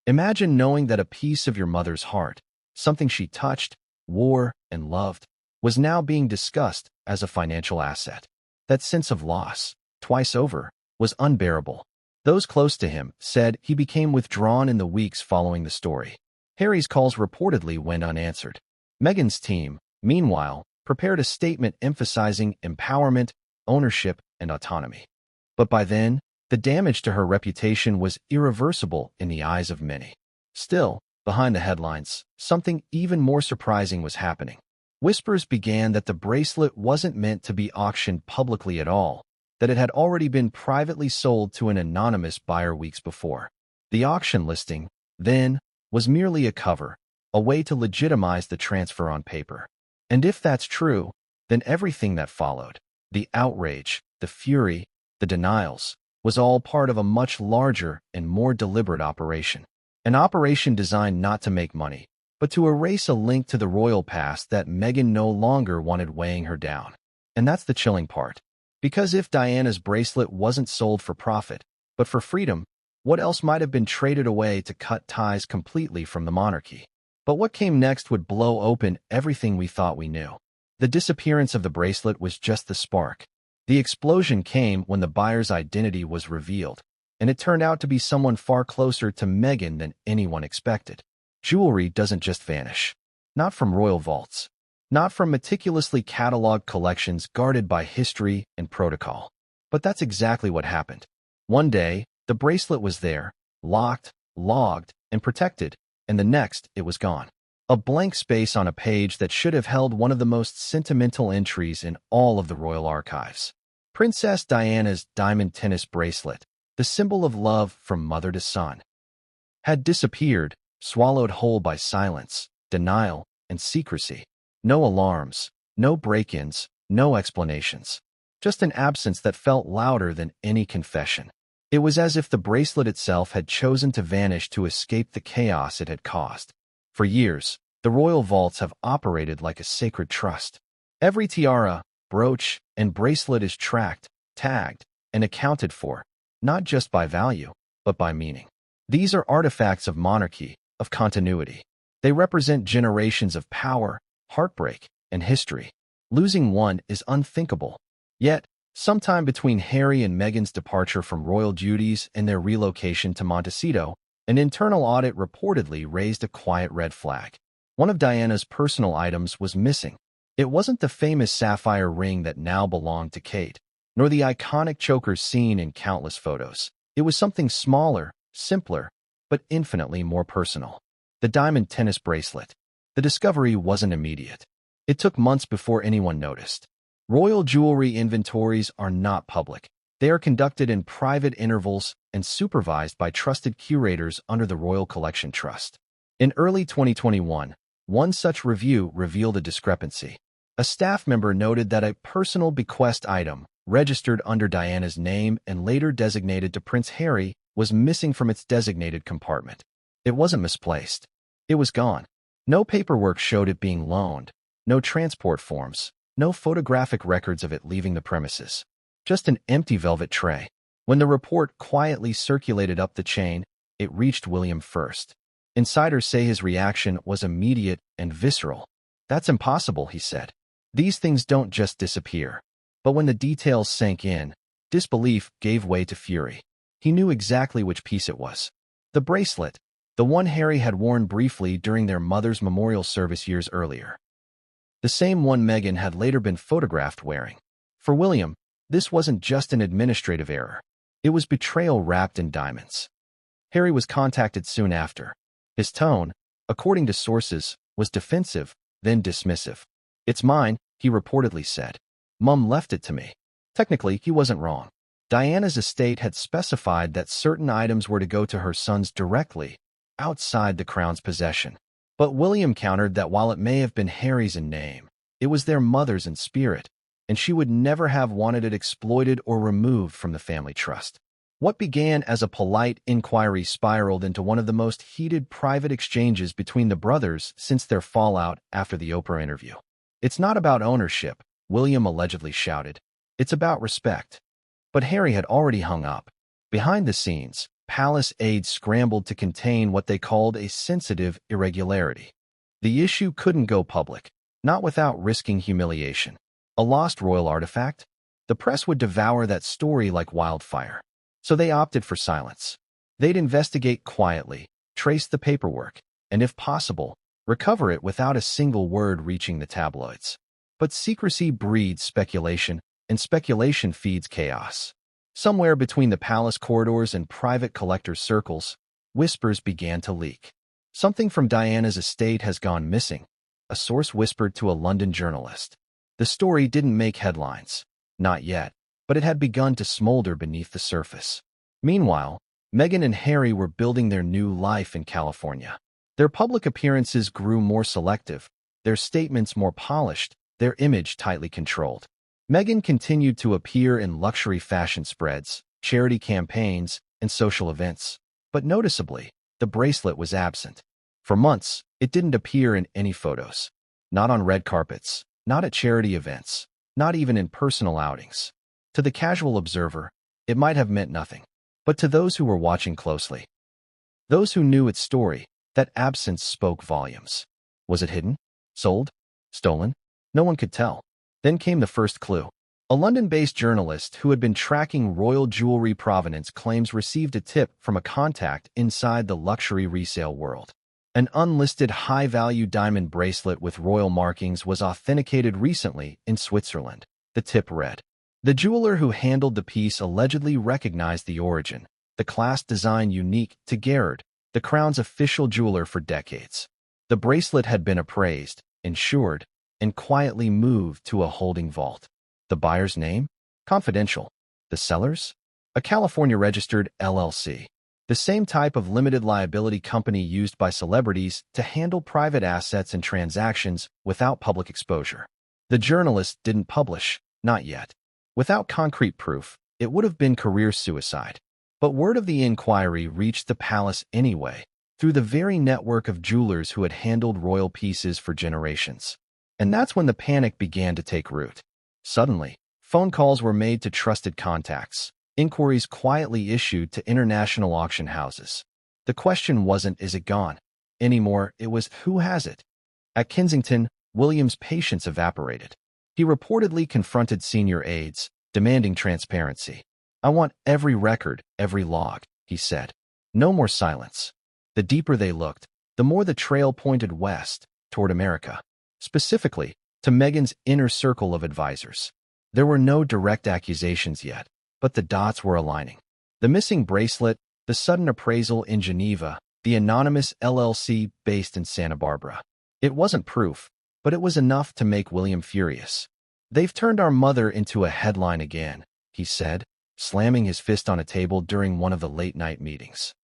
Imagine knowing that a piece of your mother's heart, something she touched, wore, and loved, was now being discussed as a financial asset. That sense of loss, twice over, was unbearable. Those close to him said he became withdrawn in the weeks following the story. Harry's calls reportedly went unanswered. Meghan's team, meanwhile, prepared a statement emphasizing empowerment, ownership, and autonomy. But by then, the damage to her reputation was irreversible in the eyes of many. Still, behind the headlines, something even more surprising was happening. Whispers began that the bracelet wasn't meant to be auctioned publicly at all, that it had already been privately sold to an anonymous buyer weeks before. The auction listing, then, was merely a cover, a way to legitimize the transfer on paper. And if that's true, then everything that followed, the outrage, the fury, the denials, was all part of a much larger and more deliberate operation. An operation designed not to make money, but to erase a link to the royal past that Meghan no longer wanted weighing her down. And that's the chilling part. Because if Diana's bracelet wasn't sold for profit, but for freedom, what else might have been traded away to cut ties completely from the monarchy? But what came next would blow open everything we thought we knew. The disappearance of the bracelet was just the spark. The explosion came when the buyer's identity was revealed, and it turned out to be someone far closer to Meghan than anyone expected. Jewelry doesn't just vanish. Not from royal vaults. Not from meticulously cataloged collections guarded by history and protocol. But that's exactly what happened. One day, the bracelet was there, locked, logged, and protected, and the next, it was gone. A blank space on a page that should have held one of the most sentimental entries in all of the royal archives. Princess Diana's diamond tennis bracelet, the symbol of love from mother to son, had disappeared, swallowed whole by silence, denial, and secrecy. No alarms, no break-ins, no explanations. Just an absence that felt louder than any confession. It was as if the bracelet itself had chosen to vanish to escape the chaos it had caused. For years, the royal vaults have operated like a sacred trust. Every tiara, brooch, and bracelet is tracked, tagged, and accounted for, not just by value, but by meaning. These are artifacts of monarchy, of continuity. They represent generations of power, heartbreak, and history. Losing one is unthinkable. Yet, sometime between Harry and Meghan's departure from royal duties and their relocation to Montecito, an internal audit reportedly raised a quiet red flag. One of Diana's personal items was missing. It wasn't the famous sapphire ring that now belonged to Kate, nor the iconic choker seen in countless photos. It was something smaller, simpler, but infinitely more personal. The diamond tennis bracelet. The discovery wasn't immediate. It took months before anyone noticed. Royal jewelry inventories are not public. They are conducted in private intervals and supervised by trusted curators under the Royal Collection Trust. In early 2021, one such review revealed a discrepancy. A staff member noted that a personal bequest item, registered under Diana's name and later designated to Prince Harry, was missing from its designated compartment. It wasn't misplaced. It was gone. No paperwork showed it being loaned, no transport forms, no photographic records of it leaving the premises. Just an empty velvet tray. When the report quietly circulated up the chain, it reached William first. Insiders say his reaction was immediate and visceral. "That's impossible," he said. "These things don't just disappear." But when the details sank in, disbelief gave way to fury. He knew exactly which piece it was. The bracelet, the one Harry had worn briefly during their mother's memorial service years earlier. The same one Meghan had later been photographed wearing. For William, this wasn't just an administrative error. It was betrayal wrapped in diamonds. Harry was contacted soon after. His tone, according to sources, was defensive, then dismissive. "It's mine," he reportedly said. "Mum left it to me." Technically, he wasn't wrong. Diana's estate had specified that certain items were to go to her sons directly, outside the crown's possession. But William countered that while it may have been Harry's in name, it was their mother's in spirit, and she would never have wanted it exploited or removed from the family trust. What began as a polite inquiry spiraled into one of the most heated private exchanges between the brothers since their fallout after the Oprah interview. "It's not about ownership," William allegedly shouted. "It's about respect." But Harry had already hung up. Behind the scenes, palace aides scrambled to contain what they called a sensitive irregularity. The issue couldn't go public, not without risking humiliation. A lost royal artifact? The press would devour that story like wildfire. So they opted for silence. They'd investigate quietly, trace the paperwork, and if possible, recover it without a single word reaching the tabloids. But secrecy breeds speculation, and speculation feeds chaos. Somewhere between the palace corridors and private collectors' circles, whispers began to leak. "Something from Diana's estate has gone missing," a source whispered to a London journalist. The story didn't make headlines. Not yet, but it had begun to smolder beneath the surface. Meanwhile, Meghan and Harry were building their new life in California. Their public appearances grew more selective, their statements more polished, their image tightly controlled. Meghan continued to appear in luxury fashion spreads, charity campaigns, and social events. But noticeably, the bracelet was absent. For months, it didn't appear in any photos. Not on red carpets, not at charity events, not even in personal outings. To the casual observer, it might have meant nothing. But to those who were watching closely, those who knew its story, that absence spoke volumes. Was it hidden? Sold? Stolen? No one could tell. Then came the first clue. A London-based journalist who had been tracking royal jewelry provenance claims received a tip from a contact inside the luxury resale world. An unlisted high-value diamond bracelet with royal markings was authenticated recently in Switzerland. The tip read, "The jeweler who handled the piece allegedly recognized the origin, the class design unique to Gerard, the crown's official jeweler for decades. The bracelet had been appraised, insured, and quietly moved to a holding vault. The buyer's name? Confidential. The sellers? A California-registered LLC. The same type of limited liability company used by celebrities to handle private assets and transactions without public exposure. The journalist didn't publish, not yet. Without concrete proof, it would have been career suicide. But word of the inquiry reached the palace anyway, through the very network of jewelers who had handled royal pieces for generations. And that's when the panic began to take root. Suddenly, phone calls were made to trusted contacts, inquiries quietly issued to international auction houses. The question wasn't, "Is it gone?" anymore, it was, "Who has it?" At Kensington, William's patience evaporated. He reportedly confronted senior aides, demanding transparency. "I want every record, every log," he said. No more silence. The deeper they looked, the more the trail pointed west, toward America. Specifically, to Meghan's inner circle of advisors. There were no direct accusations yet, but the dots were aligning. The missing bracelet, the sudden appraisal in Geneva, the anonymous LLC based in Santa Barbara. It wasn't proof, but it was enough to make William furious. "They've turned our mother into a headline again," he said, slamming his fist on a table during one of the late-night meetings.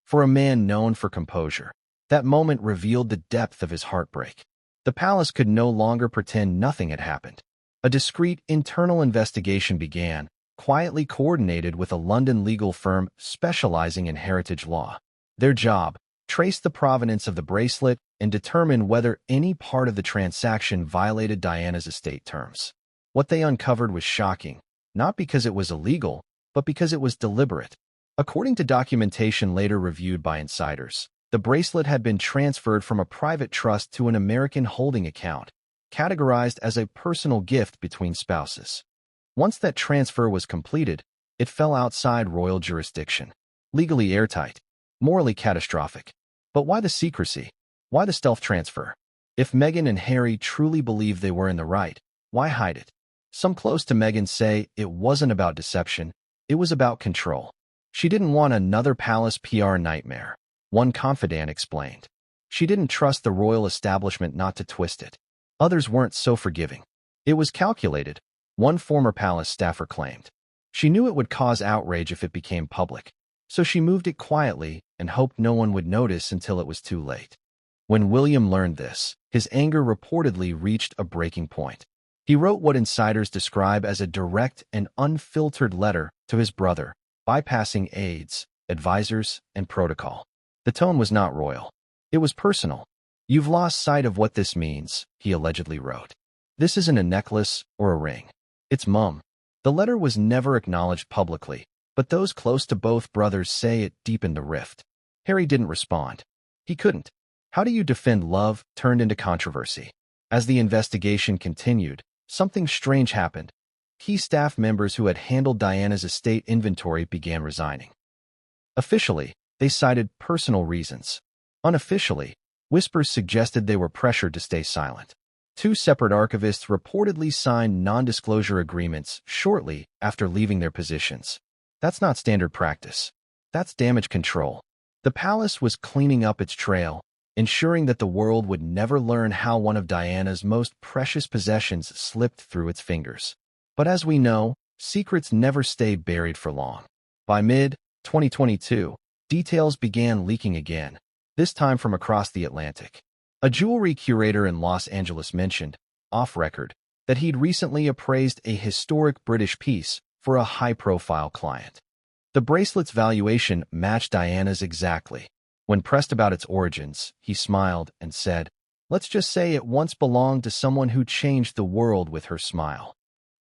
For a man known for composure, that moment revealed the depth of his heartbreak. The palace could no longer pretend nothing had happened. A discreet internal investigation began, quietly coordinated with a London legal firm specializing in heritage law. Their job: trace the provenance of the bracelet and determine whether any part of the transaction violated Diana's estate terms. What they uncovered was shocking, not because it was illegal, but because it was deliberate. According to documentation later reviewed by insiders, the bracelet had been transferred from a private trust to an American holding account, categorized as a personal gift between spouses. Once that transfer was completed, it fell outside royal jurisdiction. Legally airtight, morally catastrophic. But why the secrecy? Why the stealth transfer? If Meghan and Harry truly believed they were in the right, why hide it? Some close to Meghan say it wasn't about deception, it was about control. She didn't want another palace PR nightmare, one confidant explained. She didn't trust the royal establishment not to twist it. Others weren't so forgiving. It was calculated, one former palace staffer claimed. She knew it would cause outrage if it became public, so she moved it quietly and hoped no one would notice until it was too late. When William learned this, his anger reportedly reached a breaking point. He wrote what insiders describe as a direct and unfiltered letter to his brother, bypassing aides, advisors, and protocol. The tone was not royal. It was personal. "You've lost sight of what this means," he allegedly wrote. "This isn't a necklace or a ring. It's Mum." The letter was never acknowledged publicly, but those close to both brothers say it deepened the rift. Harry didn't respond. He couldn't. How do you defend love turned into controversy? As the investigation continued, something strange happened. Key staff members who had handled Diana's estate inventory began resigning. Officially, they cited personal reasons. Unofficially, whispers suggested they were pressured to stay silent. Two separate archivists reportedly signed non-disclosure agreements shortly after leaving their positions. That's not standard practice. That's damage control. The palace was cleaning up its trail, ensuring that the world would never learn how one of Diana's most precious possessions slipped through its fingers. But as we know, secrets never stay buried for long. By mid-2022, details began leaking again, this time from across the Atlantic. A jewelry curator in Los Angeles mentioned, off-record, that he'd recently appraised a historic British piece for a high-profile client. The bracelet's valuation matched Diana's exactly. When pressed about its origins, he smiled and said, "Let's just say it once belonged to someone who changed the world with her smile."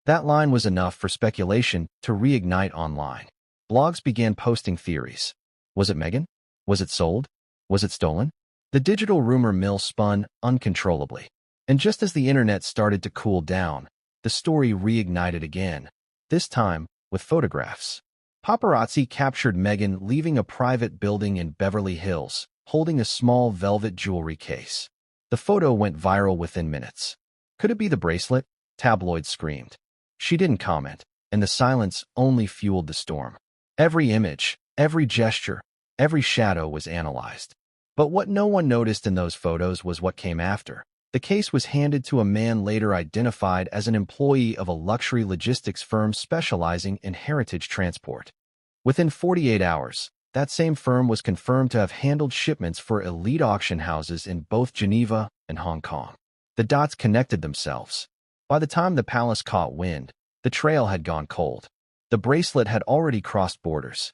That line was enough for speculation to reignite online. Blogs began posting theories. Was it Meghan? Was it sold? Was it stolen? The digital rumor mill spun uncontrollably. And just as the internet started to cool down, the story reignited again, this time with photographs. Paparazzi captured Meghan leaving a private building in Beverly Hills, holding a small velvet jewelry case. The photo went viral within minutes. Could it be the bracelet? Tabloids screamed. She didn't comment, and the silence only fueled the storm. Every image, every gesture, every shadow was analyzed. But what no one noticed in those photos was what came after. The case was handed to a man later identified as an employee of a luxury logistics firm specializing in heritage transport. Within 48 hours, that same firm was confirmed to have handled shipments for elite auction houses in both Geneva and Hong Kong. The dots connected themselves. By the time the palace caught wind, the trail had gone cold. The bracelet had already crossed borders.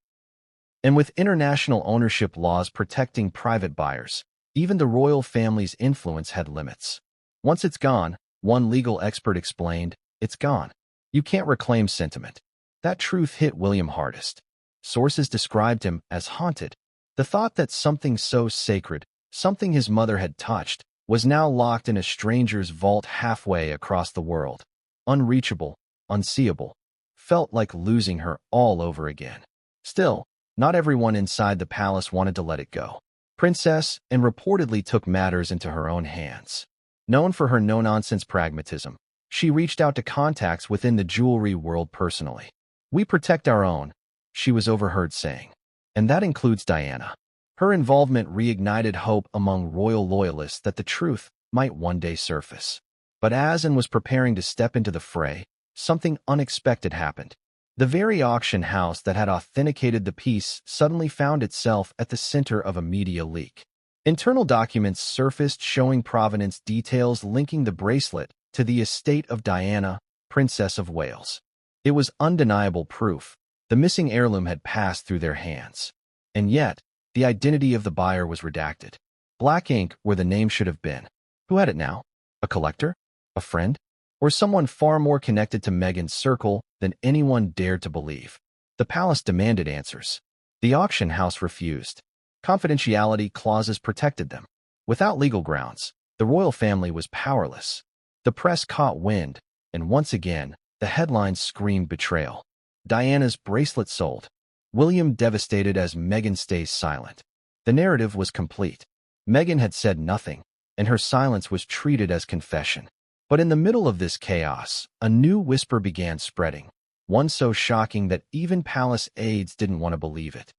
And with international ownership laws protecting private buyers, even the royal family's influence had limits. Once it's gone, one legal expert explained, it's gone. You can't reclaim sentiment. That truth hit William hardest. Sources described him as haunted. The thought that something so sacred, something his mother had touched, was now locked in a stranger's vault halfway across the world. Unreachable, unseeable. Felt like losing her all over again. Still, not everyone inside the palace wanted to let it go. Princess and reportedly took matters into her own hands. Known for her no-nonsense pragmatism, she reached out to contacts within the jewelry world personally. "We protect our own," she was overheard saying. And that includes Diana. Her involvement reignited hope among royal loyalists that the truth might one day surface. But as Anne was preparing to step into the fray, something unexpected happened. The very auction house that had authenticated the piece suddenly found itself at the center of a media leak. Internal documents surfaced showing provenance details linking the bracelet to the estate of Diana, Princess of Wales. It was undeniable proof. The missing heirloom had passed through their hands. And yet, the identity of the buyer was redacted. Black ink where the name should have been. Who had it now? A collector? A friend? Or someone far more connected to Meghan's circle than anyone dared to believe? The palace demanded answers. The auction house refused. Confidentiality clauses protected them. Without legal grounds, the royal family was powerless. The press caught wind, and once again, the headlines screamed betrayal. Diana's bracelet sold. William devastated as Meghan stays silent. The narrative was complete. Meghan had said nothing, and her silence was treated as confession. But in the middle of this chaos, a new whisper began spreading, one so shocking that even palace aides didn't want to believe it.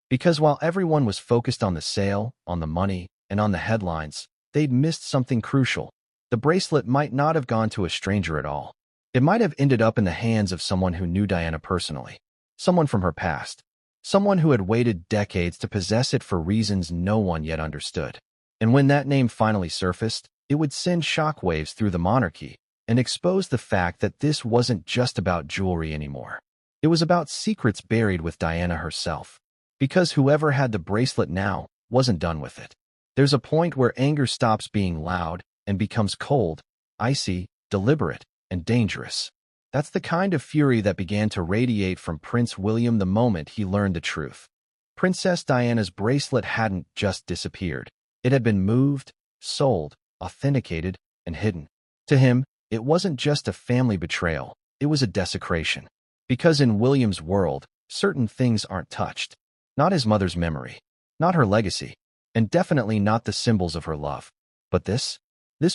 Because while everyone was focused on the sale, on the money, and on the headlines, they'd missed something crucial. The bracelet might not have gone to a stranger at all. It might have ended up in the hands of someone who knew Diana personally, someone from her past, someone who had waited decades to possess it for reasons no one yet understood. And when that name finally surfaced, it would send shockwaves through the monarchy and expose the fact that this wasn't just about jewelry anymore. It was about secrets buried with Diana herself. Because whoever had the bracelet now wasn't done with it. There's a point where anger stops being loud and becomes cold, icy, deliberate, and dangerous. That's the kind of fury that began to radiate from Prince William the moment he learned the truth. Princess Diana's bracelet hadn't just disappeared. It had been moved, sold, authenticated, and hidden. To him, it wasn't just a family betrayal, it was a desecration. Because in William's world, certain things aren't touched. Not his mother's memory, not her legacy, and definitely not the symbols of her love. But this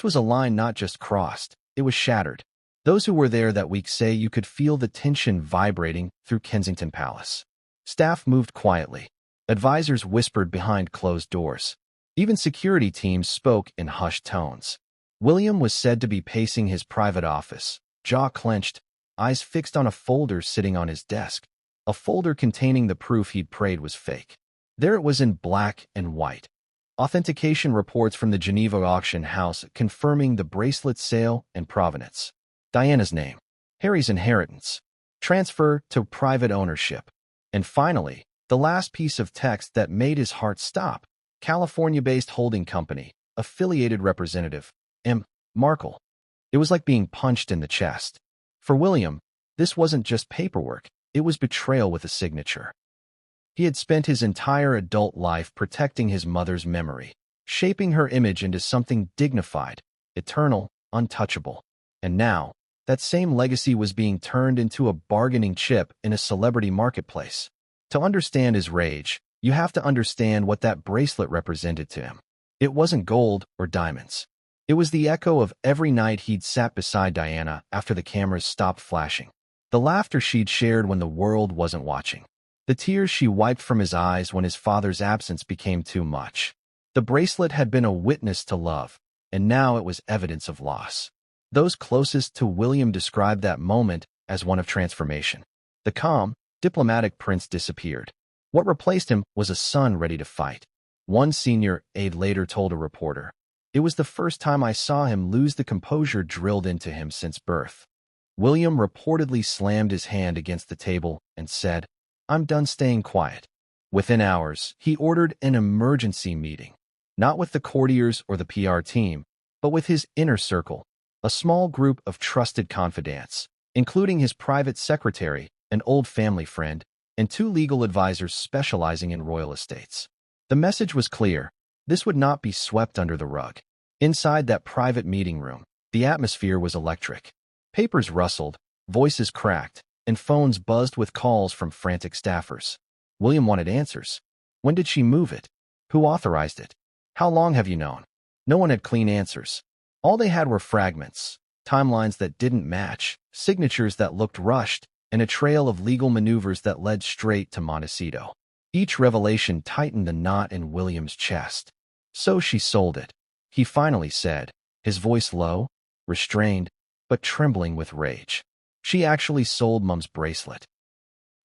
was a line not just crossed, it was shattered. Those who were there that week say you could feel the tension vibrating through Kensington Palace. Staff moved quietly. Advisors whispered behind closed doors. Even security teams spoke in hushed tones. William was said to be pacing his private office, jaw clenched, eyes fixed on a folder sitting on his desk. A folder containing the proof he'd prayed was fake. There it was in black and white. Authentication reports from the Geneva auction house confirming the bracelet's sale and provenance. Diana's name, Harry's inheritance, transfer to private ownership. And finally, the last piece of text that made his heart stop. California-based holding company, affiliated representative, Meghan Markle. It was like being punched in the chest. For William, this wasn't just paperwork, it was betrayal with a signature. He had spent his entire adult life protecting his mother's memory, shaping her image into something dignified, eternal, untouchable. And now, that same legacy was being turned into a bargaining chip in a celebrity marketplace. To understand his rage, you have to understand what that bracelet represented to him. It wasn't gold or diamonds. It was the echo of every night he'd sat beside Diana after the cameras stopped flashing. The laughter she'd shared when the world wasn't watching. The tears she wiped from his eyes when his father's absence became too much. The bracelet had been a witness to love, and now it was evidence of loss. Those closest to William described that moment as one of transformation. The calm, diplomatic prince disappeared. What replaced him was a son ready to fight. One senior aide later told a reporter, "It was the first time I saw him lose the composure drilled into him since birth." William reportedly slammed his hand against the table and said, "I'm done staying quiet." Within hours, he ordered an emergency meeting, not with the courtiers or the PR team, but with his inner circle, a small group of trusted confidants, including his private secretary, an old family friend, and 2 legal advisors specializing in royal estates. The message was clear. This would not be swept under the rug. Inside that private meeting room, the atmosphere was electric. Papers rustled, voices cracked, and phones buzzed with calls from frantic staffers. William wanted answers. When did she move it? Who authorized it? How long have you known? No one had clean answers. All they had were fragments, timelines that didn't match, signatures that looked rushed, and a trail of legal maneuvers that led straight to Montecito. Each revelation tightened the knot in William's chest. "So she sold it," he finally said, his voice low, restrained, but trembling with rage. "She actually sold Mum's bracelet."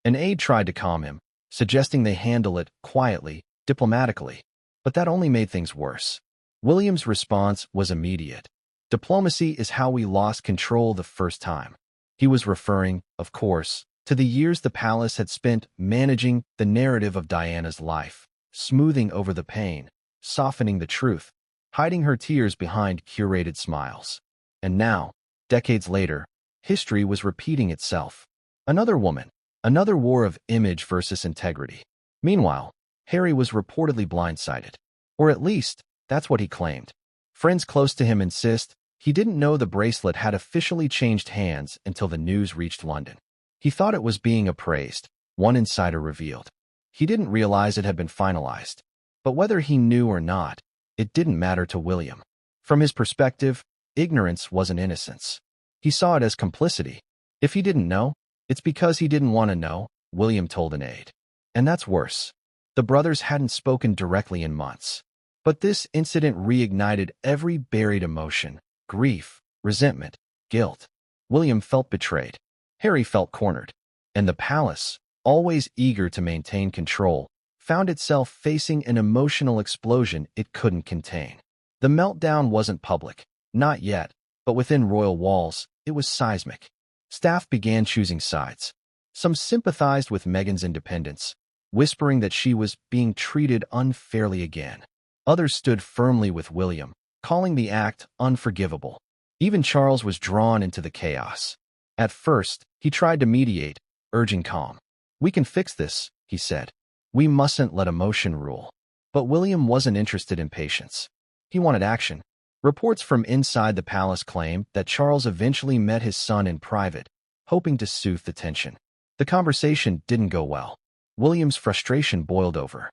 An aide tried to calm him, suggesting they handle it quietly, diplomatically, but that only made things worse. William's response was immediate. Diplomacy is how we lost control the first time. He was referring, of course, to the years the palace had spent managing the narrative of Diana's life, smoothing over the pain, softening the truth, hiding her tears behind curated smiles. And now, decades later, history was repeating itself. Another woman, another war of image versus integrity. Meanwhile, Harry was reportedly blindsided. Or at least, that's what he claimed. Friends close to him insist he didn't know the bracelet had officially changed hands until the news reached London. He thought it was being appraised, one insider revealed. He didn't realize it had been finalized. But whether he knew or not, it didn't matter to William. From his perspective, ignorance wasn't innocence. He saw it as complicity. If he didn't know, it's because he didn't want to know, William told an aide. And that's worse. The brothers hadn't spoken directly in months. But this incident reignited every buried emotion: grief, resentment, guilt. William felt betrayed. Harry felt cornered. And the palace, always eager to maintain control, found itself facing an emotional explosion it couldn't contain. The meltdown wasn't public, not yet, but within royal walls, it was seismic. Staff began choosing sides. Some sympathized with Meghan's independence, whispering that she was being treated unfairly again. Others stood firmly with William, calling the act unforgivable. Even Charles was drawn into the chaos. At first, he tried to mediate, urging calm. "We can fix this," he said. "We mustn't let emotion rule." But William wasn't interested in patience. He wanted action. Reports from inside the palace claimed that Charles eventually met his son in private, hoping to soothe the tension. The conversation didn't go well. William's frustration boiled over.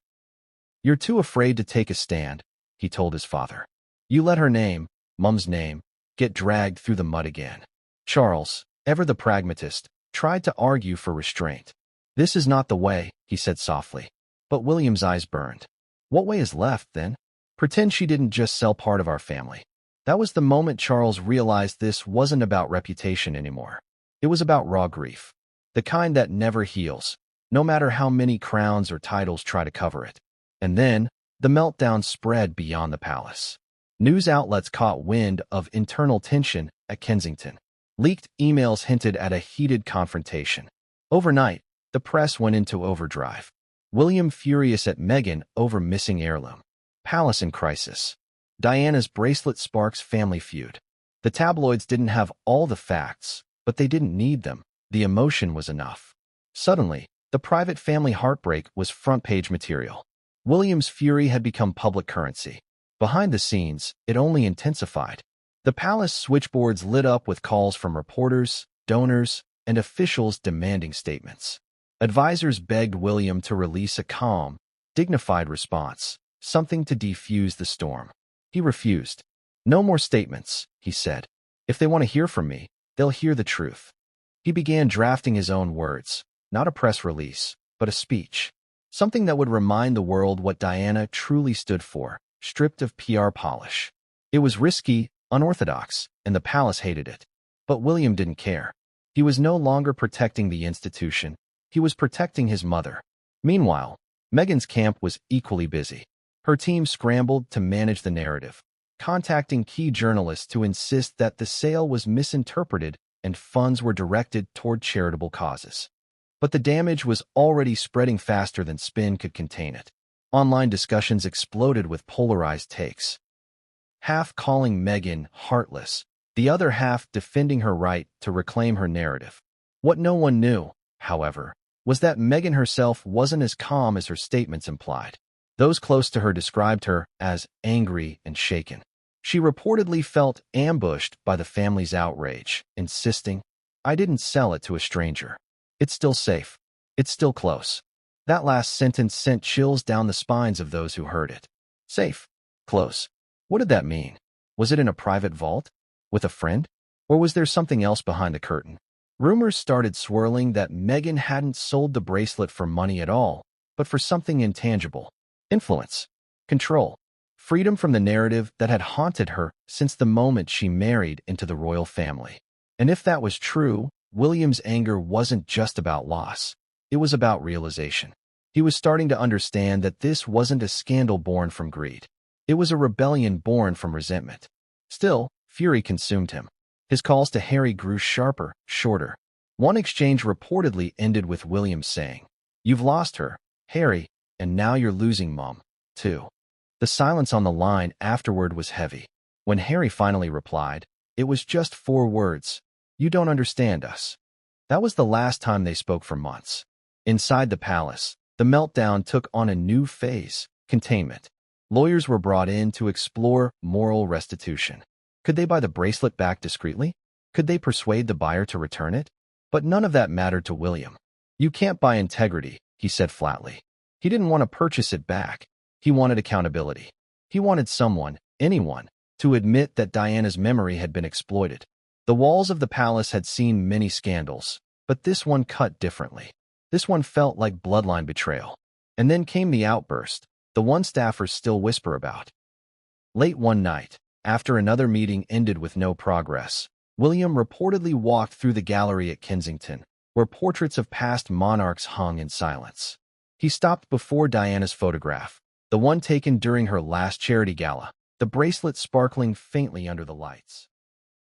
"You're too afraid to take a stand," he told his father. "You let her name, Mum's name, get dragged through the mud again." Charles, ever the pragmatist, tried to argue for restraint. "This is not the way," he said softly. But William's eyes burned. "What way is left, then? Pretend she didn't just sell part of our family." That was the moment Charles realized this wasn't about reputation anymore. It was about raw grief. The kind that never heals, no matter how many crowns or titles try to cover it. And then, the meltdown spread beyond the palace. News outlets caught wind of internal tension at Kensington. Leaked emails hinted at a heated confrontation. Overnight, the press went into overdrive. William furious at Meghan over missing heirloom. Palace in crisis. Diana's bracelet sparks family feud. The tabloids didn't have all the facts, but they didn't need them. The emotion was enough. Suddenly, the private family heartbreak was front-page material. William's fury had become public currency. Behind the scenes, it only intensified. The palace switchboards lit up with calls from reporters, donors, and officials demanding statements. Advisors begged William to release a calm, dignified response, something to defuse the storm. He refused. "No more statements," he said. "If they want to hear from me, they'll hear the truth." He began drafting his own words, not a press release, but a speech. Something that would remind the world what Diana truly stood for, stripped of PR polish. It was risky, unorthodox, and the palace hated it. But William didn't care. He was no longer protecting the institution. He was protecting his mother. Meanwhile, Meghan's camp was equally busy. Her team scrambled to manage the narrative, contacting key journalists to insist that the sale was misinterpreted and funds were directed toward charitable causes. But the damage was already spreading faster than spin could contain it. Online discussions exploded with polarized takes. Half calling Meghan heartless, the other half defending her right to reclaim her narrative. What no one knew, however, was that Meghan herself wasn't as calm as her statements implied. Those close to her described her as angry and shaken. She reportedly felt ambushed by the family's outrage, insisting, "I didn't sell it to a stranger. It's still safe. It's still close." That last sentence sent chills down the spines of those who heard it. Safe. Close. What did that mean? Was it in a private vault? With a friend? Or was there something else behind the curtain? Rumors started swirling that Meghan hadn't sold the bracelet for money at all, but for something intangible. Influence. Control. Freedom from the narrative that had haunted her since the moment she married into the royal family. And if that was true, William's anger wasn't just about loss. It was about realization. He was starting to understand that this wasn't a scandal born from greed. It was a rebellion born from resentment. Still, Fury consumed him. His calls to Harry grew sharper, shorter. One exchange reportedly ended with William saying, "You've lost her, Harry, and now you're losing Mom, too." The silence on the line afterward was heavy. When Harry finally replied, it was just 4 words: "You don't understand us." That was the last time they spoke for months. Inside the palace, the meltdown took on a new phase: containment. Lawyers were brought in to explore moral restitution. Could they buy the bracelet back discreetly? Could they persuade the buyer to return it? But none of that mattered to William. "You can't buy integrity," he said flatly. He didn't want to purchase it back. He wanted accountability. He wanted someone, anyone, to admit that Diana's memory had been exploited. The walls of the palace had seen many scandals, but this one cut differently. This one felt like bloodline betrayal. And then came the outburst, the one staffers still whisper about. Late one night, after another meeting ended with no progress, William reportedly walked through the gallery at Kensington, where portraits of past monarchs hung in silence. He stopped before Diana's photograph, the one taken during her last charity gala, the bracelet sparkling faintly under the lights.